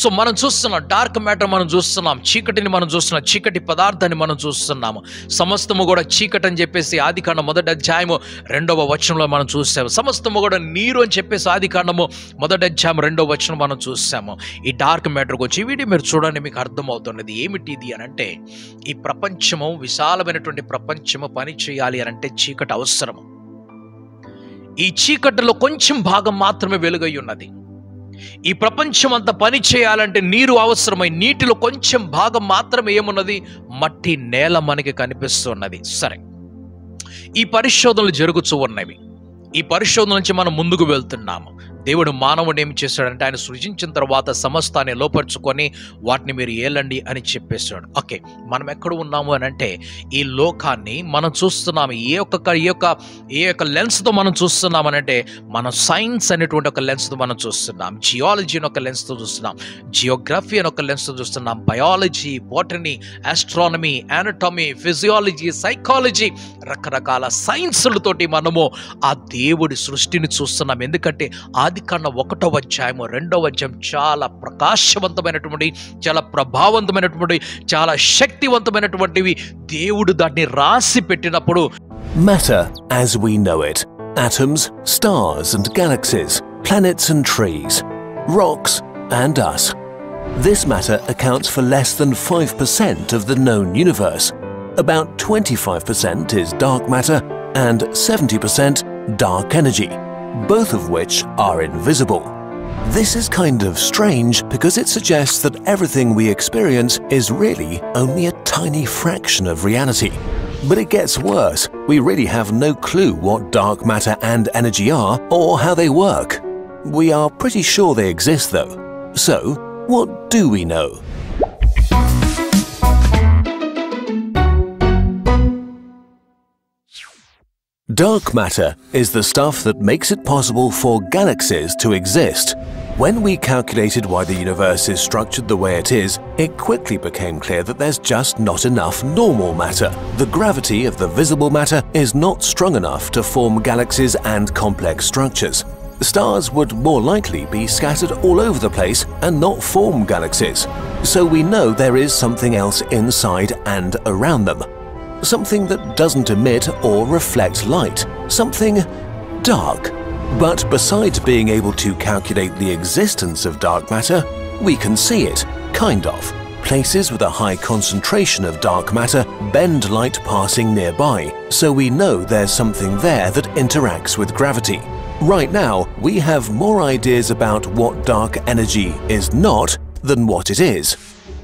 Speaker 1: సో మనం చూస్తున్నాం డార్క్ మ్యాటర్, మనం చూస్తున్నాం చీకటిని, మనం చూస్తున్నాం చీకటి పదార్థాన్ని మనం చూస్తున్నాము. సమస్తము కూడా చీకటి అని చెప్పేసి ఆదికాండం 1వ అధ్యాయము 2వ వచనంలో మనం చూసాము. సమస్తము కూడా నీరు అని చెప్పేసి ఆదికాండము 1వ అధ్యాయం 2వ వచనం మనం చూసాము. ఈ డార్క్ మ్యాటర్ గురించి ఈ వీడియో మీరు చూడండి, మీకు అర్థమవుతున్నది ఏమిటి ఇది అని అంటే, ఈ ప్రపంచము, విశాలమైనటువంటి ప్రపంచము పని చేయాలి అని అంటే చీకటి అవసరము. ఈ చీకటిలో కొంచెం భాగం మాత్రమే వెలుగై ఉన్నది. ఈ ప్రపంచం అంతా పని చేయాలంటే నీరు అవసరమై, నీటిలో కొంచెం భాగం మాత్రమే ఏమున్నది? మట్టి, నేల మనకి కనిపిస్తున్నది. సరే, ఈ పరిశోధనలు జరుగుతూ ఉన్నవి. ఈ పరిశోధన నుంచి మనం ముందుకు వెళ్తున్నాము. దేవుడు మానవుడు ఏమి చేశాడంటే ఆయన సృజించిన తర్వాత సమస్తాన్ని లోపరుచుకొని వాటిని మీరు ఏలండి అని చెప్పేశాడు. ఓకే, మనం ఎక్కడ ఉన్నాము అని అంటే ఈ లోకాన్ని మనం చూస్తున్నాము. ఏ యొక్క లెన్స్తో మనం చూస్తున్నామనంటే మనం సైన్స్ అనేటువంటి ఒక లెన్స్తో మనం చూస్తున్నాం, జియాలజీ అని ఒక లెన్స్తో చూస్తున్నాం, జియోగ్రఫీ అని ఒక లెన్స్తో చూస్తున్నాం, biology, botany, astronomy, anatomy, physiology, psychology, రకరకాల సైన్సులతోటి మనము ఆ దేవుడి సృష్టిని చూస్తున్నాం. ఎందుకంటే ఆదికాండం 1వ అధ్యాయము 2వ అధ్యాయం చాలా ప్రకాశవంతమైనటువంటి, చాలా ప్రభావవంతమైనటువంటి, చాలా శక్తివంతమైనటువంటివి. దేవుడు దాన్ని రాసి పెట్టినప్పుడు
Speaker 6: Matter as we know it. Atoms, stars and galaxies, planets and trees, rocks and us. This matter accounts for less than 5% of the known universe. About 25% is dark matter and 70% dark energy, both of which are invisible. This is kind of strange because it suggests that everything we experience is really only a tiny fraction of reality. But it gets worse. We really have no clue what dark matter and energy are or how they work. We are pretty sure they exist though. So, what do we know? Dark matter is the stuff that makes it possible for galaxies to exist. When we calculated why the universe is structured the way it is, it quickly became clear that there's just not enough normal matter. The gravity of the visible matter is not strong enough to form galaxies and complex structures. Stars would more likely be scattered all over the place and not form galaxies. So we know there is something else inside and around them. Something that doesn't emit or reflect light. Something dark. But besides being able to calculate the existence of dark matter, we can see it, kind of. Places with a high concentration of dark matter bend light passing nearby, so we know there's something there that interacts with gravity. Right now, we have more ideas about what dark energy is not than what it is.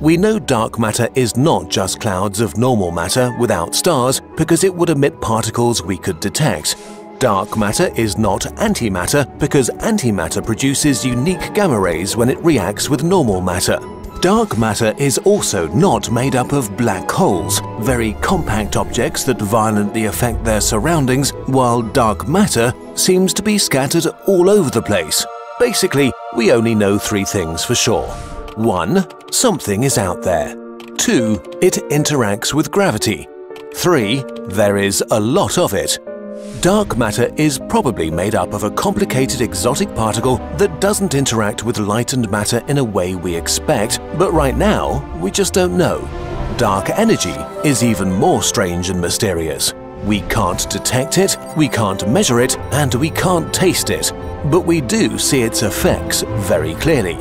Speaker 6: We know dark matter is not just clouds of normal matter without stars because it would emit particles we could detect. Dark matter is not antimatter because antimatter produces unique gamma rays when it reacts with normal matter. Dark matter is also not made up of black holes, very compact objects that violently affect their surroundings, while dark matter seems to be scattered all over the place. Basically, we only know 3 things for sure. 1. Something is out there. 2. It interacts with gravity. 3. There is a lot of it. Dark matter is probably made up of a complicated exotic particle that doesn't interact with light and matter in a way we expect, but right now, we just don't know. Dark energy is even more strange and mysterious. We can't detect it, we can't measure it, and we can't taste it, but we do see its effects very clearly.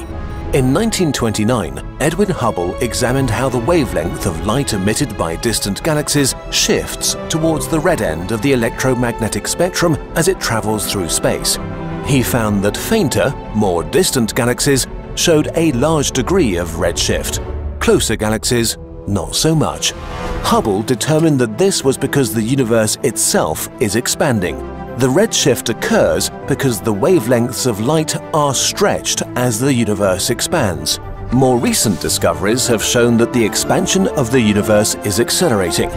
Speaker 6: In 1929, Edwin Hubble examined how the wavelength of light emitted by distant galaxies shifts towards the red end of the electromagnetic spectrum as it travels through space. He found that fainter, more distant galaxies showed a large degree of redshift. Closer galaxies, not so much. Hubble determined that this was because the universe itself is expanding. The redshift occurs because the wavelengths of light are stretched as the universe expands. More recent discoveries have shown that the expansion of the universe is accelerating.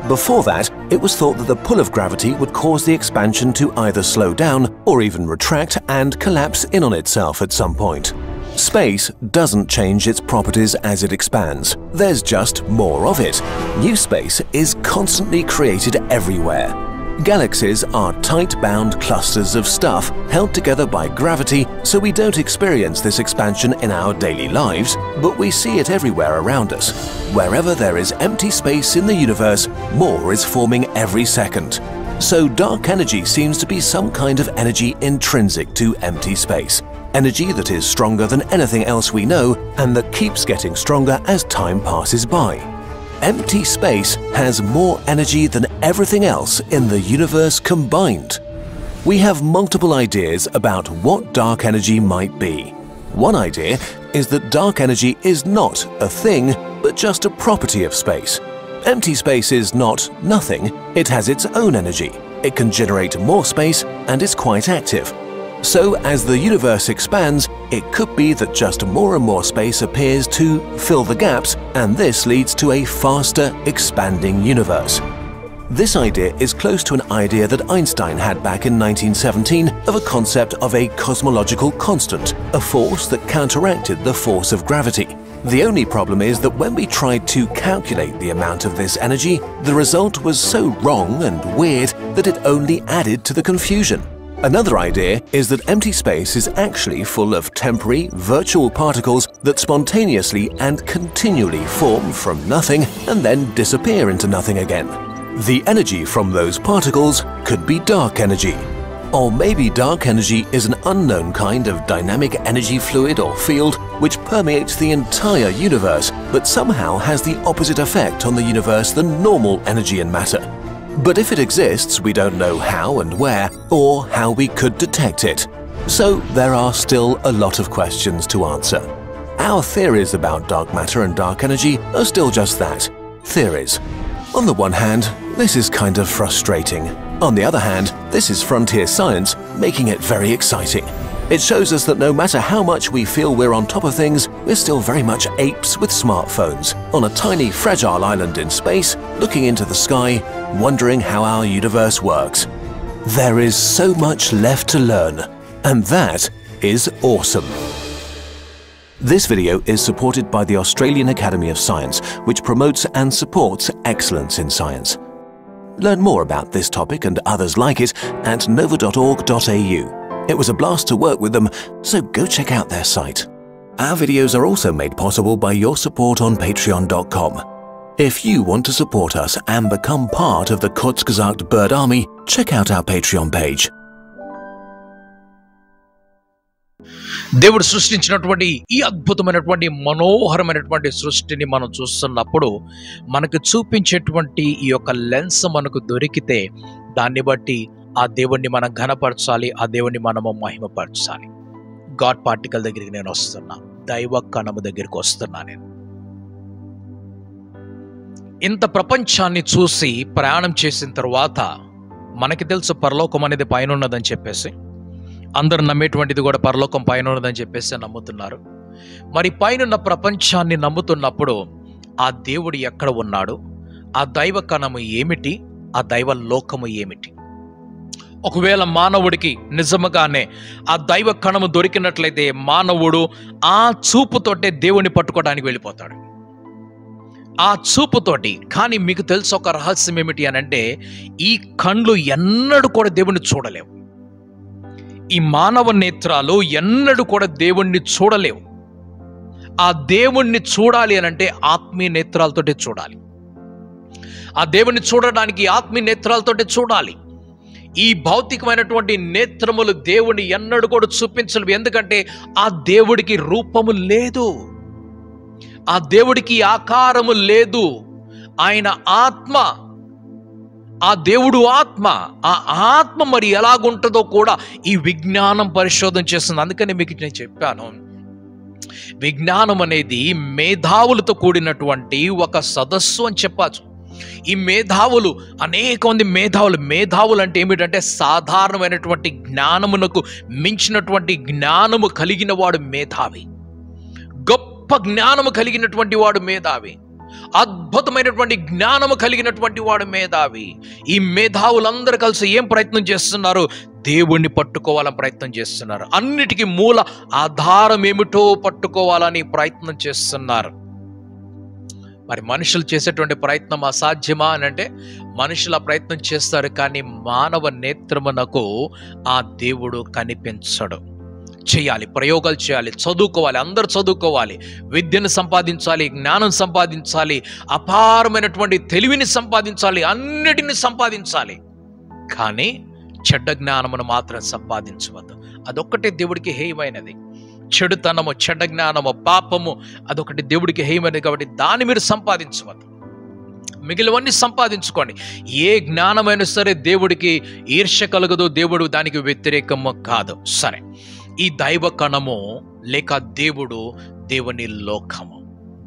Speaker 6: Before that, it was thought that the pull of gravity would cause the expansion to either slow down or even retract and collapse in on itself at some point. Space doesn't change its properties as it expands. There's just more of it. New space is constantly created everywhere. Galaxies are tight-bound clusters of stuff held together by gravity, so we don't experience this expansion in our daily lives, but we see it everywhere around us. Wherever there is empty space in the universe, more is forming every second. So dark energy seems to be some kind of energy intrinsic to empty space. Energy that is stronger than anything else we know and that keeps getting stronger as time passes by. Empty space has more energy than everything else in the universe combined. We have multiple ideas about what dark energy might be. One idea is that dark energy is not a thing, but just a property of space. Empty space is not nothing, it has its own energy. It can generate more space and is quite active. So as the universe expands, it could be that just more and more space appears to fill the gaps, and this leads to a faster expanding universe. This idea is close to an idea that Einstein had back in 1917 of a concept of a cosmological constant, a force that counteracted the force of gravity. The only problem is that when we tried to calculate the amount of this energy, the result was so wrong and weird that it only added to the confusion. Another idea is that empty space is actually full of temporary, virtual particles that spontaneously and continually form from nothing and then disappear into nothing again. The energy from those particles could be dark energy. Or maybe dark energy is an unknown kind of dynamic energy fluid or field which permeates the entire universe but somehow has the opposite effect on the universe than normal energy and matter. But if it exists, we don't know how and where, or how we could detect it. So there are still a lot of questions to answer. Our theories about dark matter and dark energy are still just that, theories. On the one hand, this is kind of frustrating. On the other hand, this is frontier science, making it very exciting. It shows us that no matter how much we feel we're on top of things, we're still very much apes with smartphones, on a tiny, fragile island in space, looking into the sky, wondering how our universe works. There is so much left to learn, and that is awesome. This video is supported by the Australian Academy of Science, which promotes and supports excellence in science. Learn more about this topic and others like it at nova.org.au. It was a blast to work with them, so go check out their site. Our videos are also made possible by your support on patreon.com. If you want to support us and become part of the Kurzgesagt Bird Army, check out our Patreon page.
Speaker 1: దేవుడు సృష్టించినటువంటి ఈ అద్భుతమైనటువంటి మనోహరమైనటువంటి సృష్టిని మనం చూస్తున్నప్పుడు మనకు చూపించేటువంటి ఈ యొక్క లెన్స్ మనకు దొరికితే దాన్ని బట్టి ఆ దేవుణ్ణి మనం ఘనపరచాలి, ఆ దేవుణ్ణి మనము మహిమపరచాలి. గాడ్ పార్టికల్ దగ్గరికి నేను వస్తున్నా, దైవ కణము దగ్గరికి వస్తున్నా. నేను ఇంత ప్రపంచాన్ని చూసి ప్రయాణం చేసిన తర్వాత మనకి తెలుసు పరలోకం అనేది పైన ఉన్నదని చెప్పేసి, అందరు నమ్మేటువంటిది కూడా పరలోకం పైన ఉన్నదని చెప్పేసి నమ్ముతున్నారు. మరి పైనున్న ప్రపంచాన్ని నమ్ముతున్నప్పుడు ఆ దేవుడు ఎక్కడ ఉన్నాడు, ఆ దైవ కణము ఏమిటి, ఆ దైవ లోకము ఏమిటి? ఒకవేళ మానవుడికి నిజముగానే ఆ దైవ కణము దొరికినట్లయితే మానవుడు ఆ చూపుతోటే దేవుణ్ణి పట్టుకోవడానికి వెళ్ళిపోతాడు, ఆ చూపుతోటి. కానీ మీకు తెలుసు ఒక రహస్యం ఏమిటి అని అంటే, ఈ కళ్ళు ఎన్నడూ కూడా దేవుణ్ణి చూడలేవు. ఈ మానవ నేత్రాలు ఎన్నడూ కూడా దేవుణ్ణి చూడలేవు. ఆ దేవుణ్ణి చూడాలి అని అంటే ఆత్మీయ నేత్రాలతోటే చూడాలి. ఆ దేవుణ్ణి చూడడానికి ఆత్మీయ నేత్రాలతోటే చూడాలి. ఈ భౌతికమైనటువంటి నేత్రములు దేవుణ్ణి ఎన్నడూ కూడా చూపించలేవు. ఎందుకంటే ఆ దేవుడికి రూపము లేదు, ఆ దేవుడికి ఆకారము లేదు. ఆయన ఆత్మ, ఆ దేవుడు ఆత్మ. ఆ ఆత్మ మరి ఎలాగుంటుందో కూడా ఈ విజ్ఞానం పరిశోధన చేస్తుంది. అందుకని మీకు నేను చెప్పాను, విజ్ఞానం అనేది మేధావులతో కూడినటువంటి ఒక సదస్సు అని చెప్పచ్చు. ఈ మేధావులు, అనేక మంది మేధావులు అంటే ఏమిటంటే సాధారణమైనటువంటి జ్ఞానమునకు మించినటువంటి జ్ఞానము కలిగిన వాడు మేధావి, గొప్ప జ్ఞానము కలిగినటువంటి వాడు మేధావి, అద్భుతమైనటువంటి జ్ఞానము కలిగినటువంటి వాడు మేధావి. ఈ మేధావులందరూ కలిసి ఏం ప్రయత్నం చేస్తున్నారు? దేవుణ్ణి పట్టుకోవాలని ప్రయత్నం చేస్తున్నారు. అన్నిటికీ మూల ఆధారం ఏమిటో పట్టుకోవాలని ప్రయత్నం చేస్తున్నారు. మరి మనుషులు చేసేటువంటి ప్రయత్నం అసాధ్యమా అని అంటే, మనుషులు ఆ ప్రయత్నం చేస్తారు, కానీ మానవ నేత్రమునకు ఆ దేవుడు కనిపించడు. చేయాలి, ప్రయోగాలు చేయాలి, చదువుకోవాలి, అందరూ చదువుకోవాలి, విద్యను సంపాదించాలి, జ్ఞానం సంపాదించాలి, అపారమైనటువంటి తెలివిని సంపాదించాలి, అన్నిటిని సంపాదించాలి. కానీ చెడ్డ జ్ఞానమును మాత్రం సంపాదించవద్దు. అదొక్కటే దేవుడికి హేయమైనది. చెడుతనము, చెడ్డ జ్ఞానము, పాపము, అదొకటి దేవుడికి హేయమైనది. కాబట్టి దాన్ని మీరు సంపాదించవద్దు, మిగిలినవన్నీ సంపాదించుకోండి. ఏ జ్ఞానమైనా సరే దేవుడికి ఈర్ష్య కలగదు, దేవుడు దానికి వ్యతిరేకము కాదు. సరే, ఈ దైవ కణము లేక దేవుడు, దేవుని లోకము.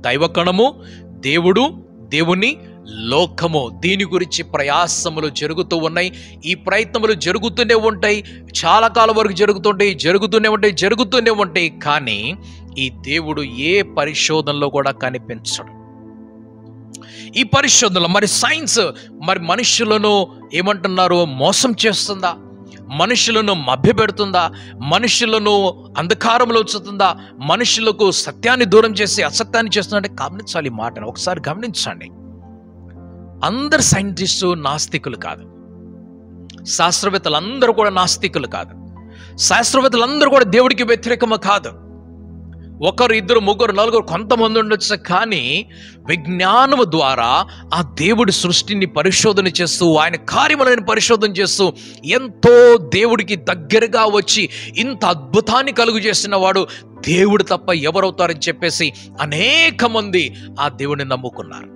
Speaker 1: దైవ కణము, దేవుడు, దేవుని లోకము దీని గురించి ప్రయాసములు జరుగుతూ ఉన్నాయి. ఈ ప్రయత్నములు జరుగుతూనే ఉంటాయి, చాలా కాలం వరకు జరుగుతూనే ఉంటాయి. కానీ ఈ దేవుడు ఏ పరిశోధనలో కూడా కనిపించడు. ఈ పరిశోధనలో మరి సైన్స్ మరి మనుషులను ఏమంటున్నారు, మోసం చేస్తుందా, మనుషులను మభ్యపెడుతుందా, మనుషులను అంధకారంలో ఉంచుతుందా, మనుషులకు సత్యాన్ని దూరం చేసి అసత్యాన్ని చేస్తుందంటే గమనించాలి. ఈ మాటను ఒకసారి గమనించండి. అందరు సైంటిస్టు నాస్తికులు కాదు, శాస్త్రవేత్తలందరూ కూడా నాస్తికులు కాదు, శాస్త్రవేత్తలందరూ కూడా దేవుడికి వ్యతిరేకము కాదు. ఒకరు, ఇద్దరు, ముగ్గురు, నలుగురు, కొంతమంది ఉండొచ్చు. కానీ విజ్ఞానము ద్వారా ఆ దేవుడి సృష్టిని పరిశోధన చేస్తూ, ఆయన కార్యములను పరిశోధన చేస్తూ, ఎంతో దేవుడికి దగ్గరగా వచ్చి ఇంత అద్భుతాన్ని కలుగు చేసిన వాడు దేవుడు తప్ప ఎవరవుతారని చెప్పేసి అనేక మంది ఆ దేవుడిని నమ్ముకున్నారు.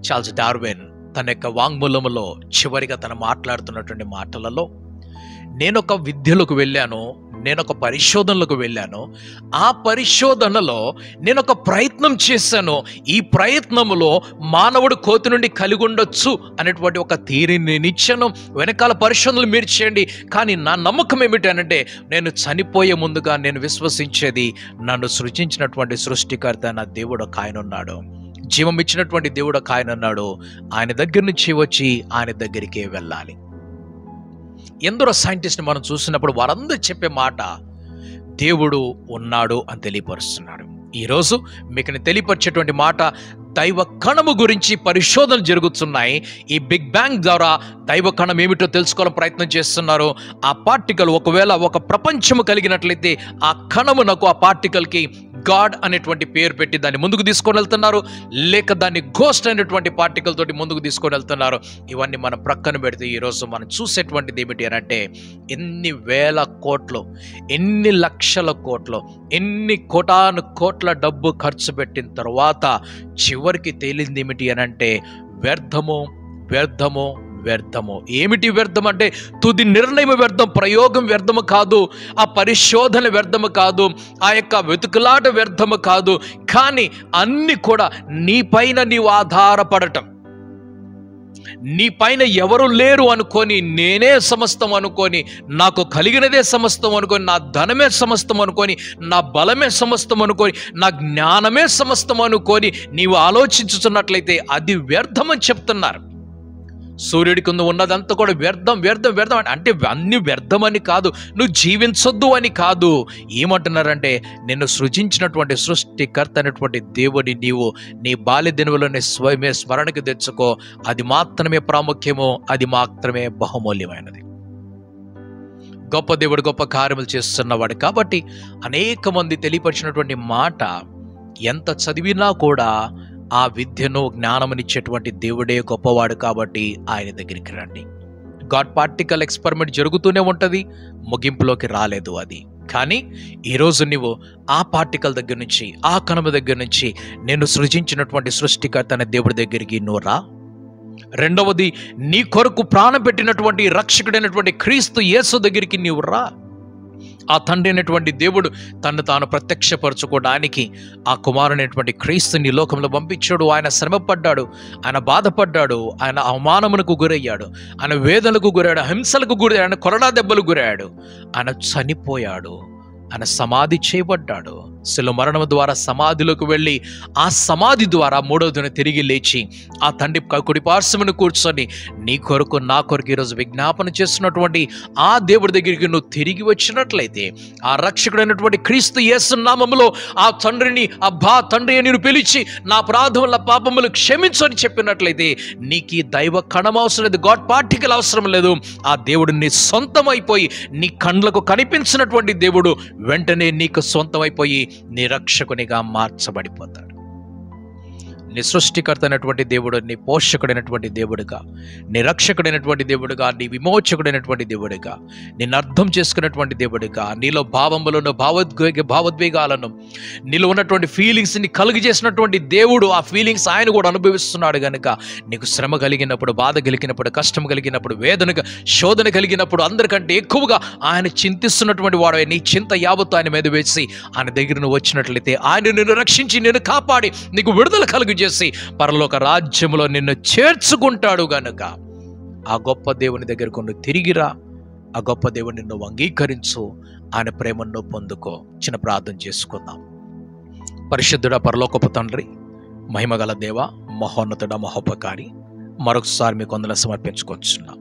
Speaker 1: చార్లెస్ డార్విన్ తన యొక్క వాంగ్మూలములో చివరిగా తను మాట్లాడుతున్నటువంటి మాటలలో, నేనొక విద్యలకు వెళ్ళాను, నేనొక పరిశోధనలకు వెళ్ళాను, ఆ పరిశోధనలో నేనొక ప్రయత్నం చేశాను, ఈ ప్రయత్నములో మానవుడు కోతి నుండి కలిగి ఉండొచ్చు అనేటువంటి ఒక థియరీని నేను ఇచ్చాను. వెనకాల పరిశోధనలు మీరు చేయండి. కానీ నా నమ్మకం ఏమిటనంటే, నేను చనిపోయే ముందుగా నేను విశ్వసించేది, నన్ను సృజించినటువంటి సృష్టికర్త నా దేవుడు ఒక ఆయన ఉన్నాడు, జీవం ఇచ్చినటువంటి దేవుడు ఒక ఆయన ఉన్నాడు, ఆయన దగ్గర నుంచి వచ్చి ఆయన దగ్గరికే వెళ్ళాలి. ఎందరో సైంటిస్ట్ని మనం చూసినప్పుడు వారందరూ చెప్పే మాట, దేవుడు ఉన్నాడు అని తెలియపరుస్తున్నాడు. ఈరోజు మీకు నేను తెలియపరిచేటువంటి మాట, దైవ కణము గురించి పరిశోధనలు జరుగుతున్నాయి. ఈ బిగ్ బ్యాంగ్ ద్వారా దైవ కణం ఏమిటో తెలుసుకోవాలని ప్రయత్నం చేస్తున్నారు. ఆ పార్టికల్ ఒకవేళ ఒక ప్రపంచము కలిగినట్లయితే ఆ కణమునకు, ఆ పార్టికల్కి గాడ్ అనేటువంటి పేరు పెట్టి దాన్ని ముందుకు తీసుకొని వెళ్తున్నారు, లేక దాన్ని గోస్ట్ అనేటువంటి పార్టికల్ తోటి ముందుకు తీసుకొని వెళ్తున్నారు. ఇవన్నీ మనం ప్రక్కన పెడితే ఈరోజు మనం చూసేటువంటిది ఏమిటి అని అంటే, ఎన్ని వేల కోట్లు, ఎన్ని లక్షల కోట్లు, ఎన్ని కోటాను కోట్ల డబ్బు ఖర్చు పెట్టిన తర్వాత చివరికి తేలింది ఏమిటి అని అంటే, వ్యర్థము వ్యర్థము వ్యర్థము. ఏమిటి వ్యర్థం అంటే, తుది నిర్ణయం వ్యర్థం, ప్రయోగం వ్యర్థము కాదు, ఆ పరిశోధన వ్యర్థము కాదు, ఆ యొక్క వెతుకులాట వ్యర్థము కాదు. కానీ అన్ని కూడా నీ పైన నీవు ఆధారపడటం, నీ పైన ఎవరు లేరు అనుకొని, నేనే సమస్తం అనుకొని, నాకు కలిగినదే సమస్తం అనుకొని, నా ధనమే సమస్తం అనుకొని, నా బలమే సమస్తం అనుకొని, నా జ్ఞానమే సమస్తం అనుకొని నీవు ఆలోచించుతున్నట్లయితే అది వ్యర్థమని చెప్తున్నారు. సూర్యుడి కింద ఉన్నదంతా కూడా వ్యర్థం వ్యర్థం వ్యర్థం అంటే అన్ని వ్యర్థమని కాదు, నువ్వు జీవించొద్దు అని కాదు. ఏమంటున్నారంటే, నిన్ను సృజించినటువంటి సృష్టికర్త అయినటువంటి దేవుడి నీవు నీ బాల్య దినములోనే స్వయమే స్మరణకు తెచ్చుకో. అది మాత్రమే ప్రాముఖ్యము, అది మాత్రమే బహుమూల్యమైనది. గొప్ప దేవుడు గొప్ప కార్యములు చేస్తున్నవాడు కాబట్టి అనేక మంది తెలియపరిచినటువంటి మాట, ఎంత చదివినా కూడా ఆ విద్యను జ్ఞానమునిచ్చేటువంటి దేవుడే గొప్పవాడు కాబట్టి ఆయన దగ్గరికి రండి. గాడ్ పార్టికల్ ఎక్స్పెరిమెంట్ జరుగుతూనే ఉంటుంది, ముగింపులోకి రాలేదు అది. కానీ ఈరోజు నువ్వు ఆ పార్టికల్ దగ్గర నుంచి, ఆ కణము దగ్గర నుంచి నేను సృజించినటువంటి సృష్టికర్త అనే దేవుడి దగ్గరికి నువ్వు రా. రెండవది, నీ కొరకు ప్రాణం పెట్టినటువంటి రక్షకుడైనటువంటి క్రీస్తు యేసు దగ్గరికి నీవు రా. ఆ తండ్రి అయినటువంటి దేవుడు తను తాను ప్రత్యక్షపరచుకోవడానికి ఆ కుమారునైనటువంటి క్రీస్తుని లోకంలో పంపించాడు. ఆయన శ్రమపడ్డాడు, ఆయన బాధపడ్డాడు, ఆయన అవమానమునకు గురయ్యాడు, ఆయన వేదనకు గురయ్యాడు, హింసలకు గురయ్యాడు, ఆయన కొరడా దెబ్బలు గురయ్యాడు, ఆయన చనిపోయాడు, ఆయన సమాధి చేయబడ్డాడు. శిలువ మరణం ద్వారా సమాధిలోకి వెళ్ళి ఆ సమాధి ద్వారా మూడవ దిన తిరిగి లేచి ఆ తండ్రి కుడి పార్శ్వమున కూర్చొని నీ కొరకు నా కొరకు ఈరోజు విజ్ఞాపన చేస్తున్నటువంటి ఆ దేవుడి దగ్గరికి నువ్వు తిరిగి వచ్చినట్లయితే, ఆ రక్షకుడైనటువంటి క్రీస్తు యేసు నామములో ఆ తండ్రిని, అబ్బా తండ్రి అని పిలిచి నా అపరాధముల పాపములు క్షమించు అని చెప్పినట్లయితే నీకు ఈ దైవ కణం అవసరం లేదు, గాడ్ పార్టికల్ అవసరం లేదు. ఆ దేవుడు నీ సొంతం అయిపోయి, నీ కండ్లకు కనిపించినటువంటి దేవుడు వెంటనే నీకు సొంతం అయిపోయి నీ రక్షకునిగా మార్చబడిపోతాడు. నీ సృష్టికర్త అయినటువంటి దేవుడు, నీ పోషకుడైనటువంటి దేవుడుగా, నీ రక్షకుడైనటువంటి దేవుడుగా, నీ విమోచకుడైనటువంటి దేవుడుగా, నిన్ను అర్థం చేసుకున్నటువంటి దేవుడుగా, నీలో భావములను, భావోద్వేగాలను, నీలో ఉన్నటువంటి ఫీలింగ్స్ని కలుగజేసినటువంటి దేవుడు, ఆ ఫీలింగ్స్ ఆయన కూడా అనుభవిస్తున్నాడు కనుక నీకు శ్రమ కలిగినప్పుడు, బాధ కలిగినప్పుడు, కష్టం కలిగినప్పుడు, వేదనగా శోధన కలిగినప్పుడు అందరికంటే ఎక్కువగా ఆయన చింతిస్తున్నటువంటి వాడు. నీ చింత యావత్తు ఆయన మీద వేసి ఆయన దగ్గర నువ్వు వచ్చినట్లయితే ఆయన నిన్ను రక్షించి, నిన్ను కాపాడి నీకు విడుదల కలుగు చేసి పరలోక రాజ్యములో నిన్ను చేర్చుకుంటాడు గనుక ఆ గొప్ప దేవుని దగ్గరకు నువ్వు తిరిగిరా, ఆ గొప్ప దేవుని నువ్వు అంగీకరించు, ఆయన ప్రేమను పొందుకో. చిన్న ప్రార్థన చేసుకుందాం. పరిశుద్ధుడ పరలోకపు తండ్రి, మహిమగల దేవ, మహోన్నతుడ, మహోపకారి, మరొకసారి మీకు వందన సమర్పించుకొచ్చున్నాం.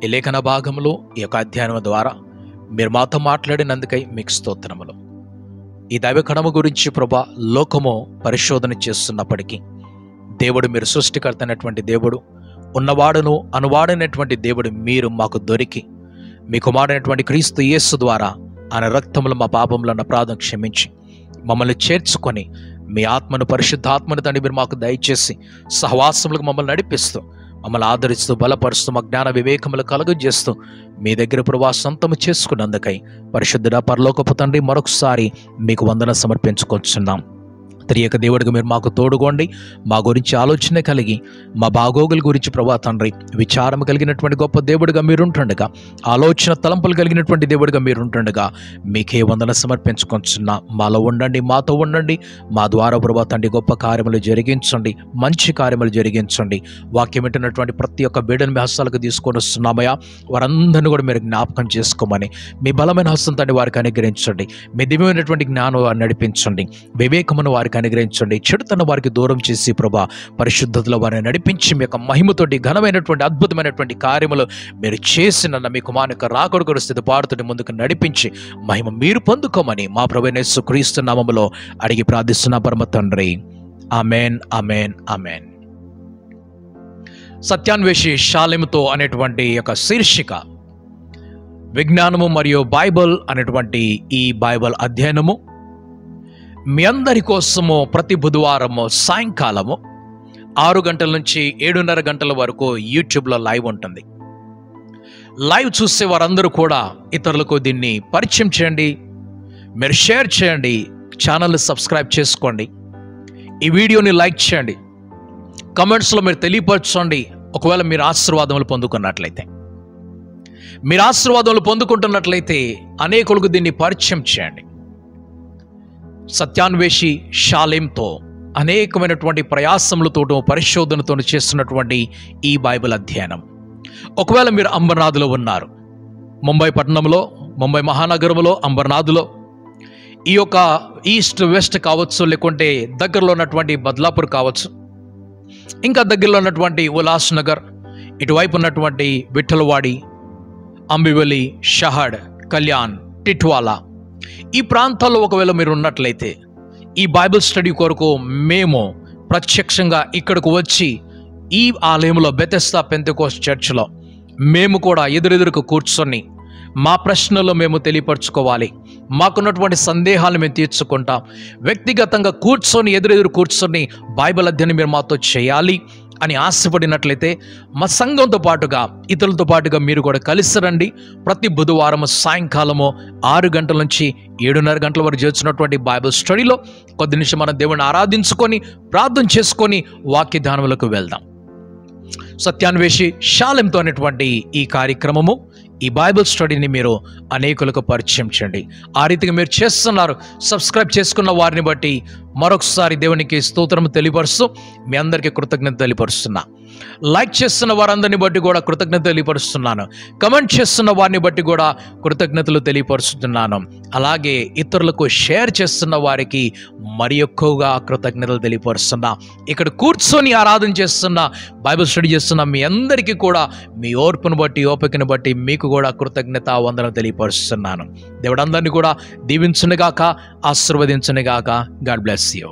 Speaker 1: ఈ లేఖన భాగంలో ఈ యొక్క అధ్యయనం ద్వారా మీరు మాతో మాట్లాడినందుకై మీకు స్తోత్రములు. ఈ దైవకణము గురించి ప్రభా లోకము పరిశోధన చేస్తున్నప్పటికీ దేవుడు, మీరు సృష్టికర్త అయినటువంటి దేవుడు, ఉన్నవాడును అనువాడైనటువంటి దేవుడు మీరు మాకు దొరికి మీ కుమారుడైనటువంటి క్రీస్తు యేసు ద్వారా ఆయన రక్తములు మా పాపములను అపరాధం క్షమించి మమ్మల్ని చేర్చుకొని మీ ఆత్మను, పరిశుద్ధాత్మను తండ్రి మీరు మాకు దయచేసి సహవాసములకు మమ్మల్ని నడిపిస్తూ, మమ్మల్ని ఆదరిస్తూ, బలపరుస్తూ, మా జ్ఞాన వివేకములు కలుగజేస్తూ మీ దగ్గర ప్రభా సొంతము చేసుకున్నందుకై పరిశుద్ధుడ పరలోకపు తండ్రి మరొకసారి మీకు వందన సమర్పించుకొచ్చున్నాం. త్రియక దేవుడిగా మీరు మాకు తోడుకోండి. మా గురించి ఆలోచన కలిగి మా బాగోగుల గురించి ప్రభా తండ్రి విచారం కలిగినటువంటి గొప్ప దేవుడిగా మీరుంటుండగా, ఆలోచన తలంపులు కలిగినటువంటి దేవుడిగా మీరుంటుండగా మీకే వందన సమర్పించుకొంటున్నా. మాలో ఉండండి, మాతో ఉండండి. మా ద్వారా ప్రభా తండ్రి గొప్ప కార్యములు జరిగించండి, మంచి కార్యములు జరిగించండి. వాక్యం వింటున్నటువంటి ప్రతి ఒక్క బిడ్డను మీ హస్తాలకు తీసుకొని వస్తున్నామయ్యా. వారందరినీ కూడా మీరు జ్ఞాపకం చేసుకోమని మీ బలమైన హస్తం తండ్రి వారికి అనుగ్రహించండి. మీ దివ్యమైనటువంటి జ్ఞానం వారిని నడిపించండి, వివేకమును వారికి అనుగ్రహించండి. చెడుతన వారికి దూరం చేసి ప్రభా పరిశుద్ధతలో వారిని నడిపించి మీ యొక్క మహిమతోటి ఘనమైనటువంటి అద్భుతమైనటువంటి కార్యములు మీరు చేసిన మీ కుమారుని రాకొడుకు స్థితి పాడుతుని ముందుకు నడిపించి మహిమ మీరు పొందుకోమని మా ప్రభువైన యేసుక్రీస్తు నామములో అడిగి ప్రార్థిస్తున్న పరమ తండ్రి. Amen, amen, amen. సత్యాన్వేషి షాలెముతో అనేటువంటి యొక్క శీర్షిక విజ్ఞానము మరియు బైబిల్ అనేటువంటి ఈ బైబిల్ అధ్యయనము మీ అందరి కోసము ప్రతి బుధవారము సాయంకాలము 6 గంటల నుంచి 7:30 గంటల వరకు యూట్యూబ్లో లైవ్ ఉంటుంది. లైవ్ చూసే వారందరూ కూడా ఇతరులకు దీన్ని పరిచయం చేయండి, మీరు షేర్ చేయండి, ఛానల్ని సబ్స్క్రైబ్ చేసుకోండి, ఈ వీడియోని లైక్ చేయండి, కమెంట్స్లో మీరు తెలియపరచండి. ఒకవేళ మీరు ఆశీర్వాదములు పొందుకున్నట్లయితే, మీరు ఆశీర్వాదములు పొందుకుంటున్నట్లయితే అనేకులకు దీన్ని పరిచయం చేయండి. సత్యాన్వేషి షాలెంతో అనేకమైనటువంటి ప్రయాసములతోనూ పరిశోధనతో చేస్తున్నటువంటి ఈ బైబిల్ అధ్యయనం. ఒకవేళ మీరు అంబర్నాథ్లో ఉన్నారు, ముంబై పట్టణంలో, ముంబై మహానగరంలో అంబర్నాథ్లో, ఈ యొక్క ఈస్ట్ వెస్ట్ కావచ్చు, లేకుంటే దగ్గరలో ఉన్నటువంటి బద్లాపూర్ కావచ్చు, ఇంకా దగ్గరలో ఉన్నటువంటి ఉల్లాస్ నగర్, ఇటువైపు ఉన్నటువంటి విఠలవాడి, అంబివలి, షహడ్, కళ్యాణ్, టిట్వాలా, ఈ ప్రాంతాల్లో ఒకవేళ మీరు ఉన్నట్లయితే ఈ బైబిల్ స్టడీ కొరకు మేము ప్రత్యక్షంగా ఇక్కడికి వచ్చి ఈ ఆలయంలో బెతెస్దా పెంతెకోస్ట్ చర్చ్లో మేము కూడా ఎదురెదురుకు కూర్చొని మా ప్రశ్నలు మేము తెలియపరచుకోవాలి, మాకున్నటువంటి సందేహాలు మేము తీర్చుకుంటాం. వ్యక్తిగతంగా కూర్చొని ఎదురెదురు కూర్చొని బైబిల్ అధ్యయనం మీరు మాతో చేయాలి అని ఆశపడినట్లయితే మా సంఘంతో పాటుగా ఇతరులతో పాటుగా మీరు కూడా కలిసి రండి. ప్రతి బుధవారం సాయంకాలము 6 గంటల నుంచి 7:30 గంటల వరకు చేస్తున్నటువంటి బైబిల్ స్టడీలో కొద్ది నిమిషం మనం దేవుని ఆరాధించుకొని ప్రార్థన చేసుకొని వాక్య ధ్యానములకు వెళ్దాం. సత్యాన్వేషి షాలెంతో అనేటువంటి ఈ కార్యక్రమము, ఈ బైబిల్ స్టడీని మీరు అనేకులకు పరిచయం చేయండి. ఆ రీతిగా మీరు చేస్తున్నారు. సబ్స్క్రైబ్ చేసుకున్న వారిని బట్టి మరొకసారి దేవునికి స్తోత్రం తెలియపరుస్తూ మీ అందరికీ కృతజ్ఞత తెలియపరుస్తున్నా. లైక్ చేస్తున్న వారందరిని బట్టి కూడా కృతజ్ఞత తెలియపరుస్తున్నాను. కమెంట్ చేస్తున్న వారిని బట్టి కూడా కృతజ్ఞతలు తెలియపరుస్తున్నాను. అలాగే ఇతరులకు షేర్ చేస్తున్న వారికి మరి ఎక్కువగా కృతజ్ఞతలు తెలియపరుస్తున్నా. ఇక్కడ కూర్చొని ఆరాధన చేస్తున్న, బైబిల్ స్టడీ చేస్తున్న మీ అందరికీ కూడా మీ ఓర్పును బట్టి, ఓపికను బట్టి మీకు కూడా కృతజ్ఞత వందనం తెలియపరుస్తున్నాను. దేవుడు అందరినీ కూడా దీవించునుగాక, ఆశీర్వదించునుగాక. God bless you.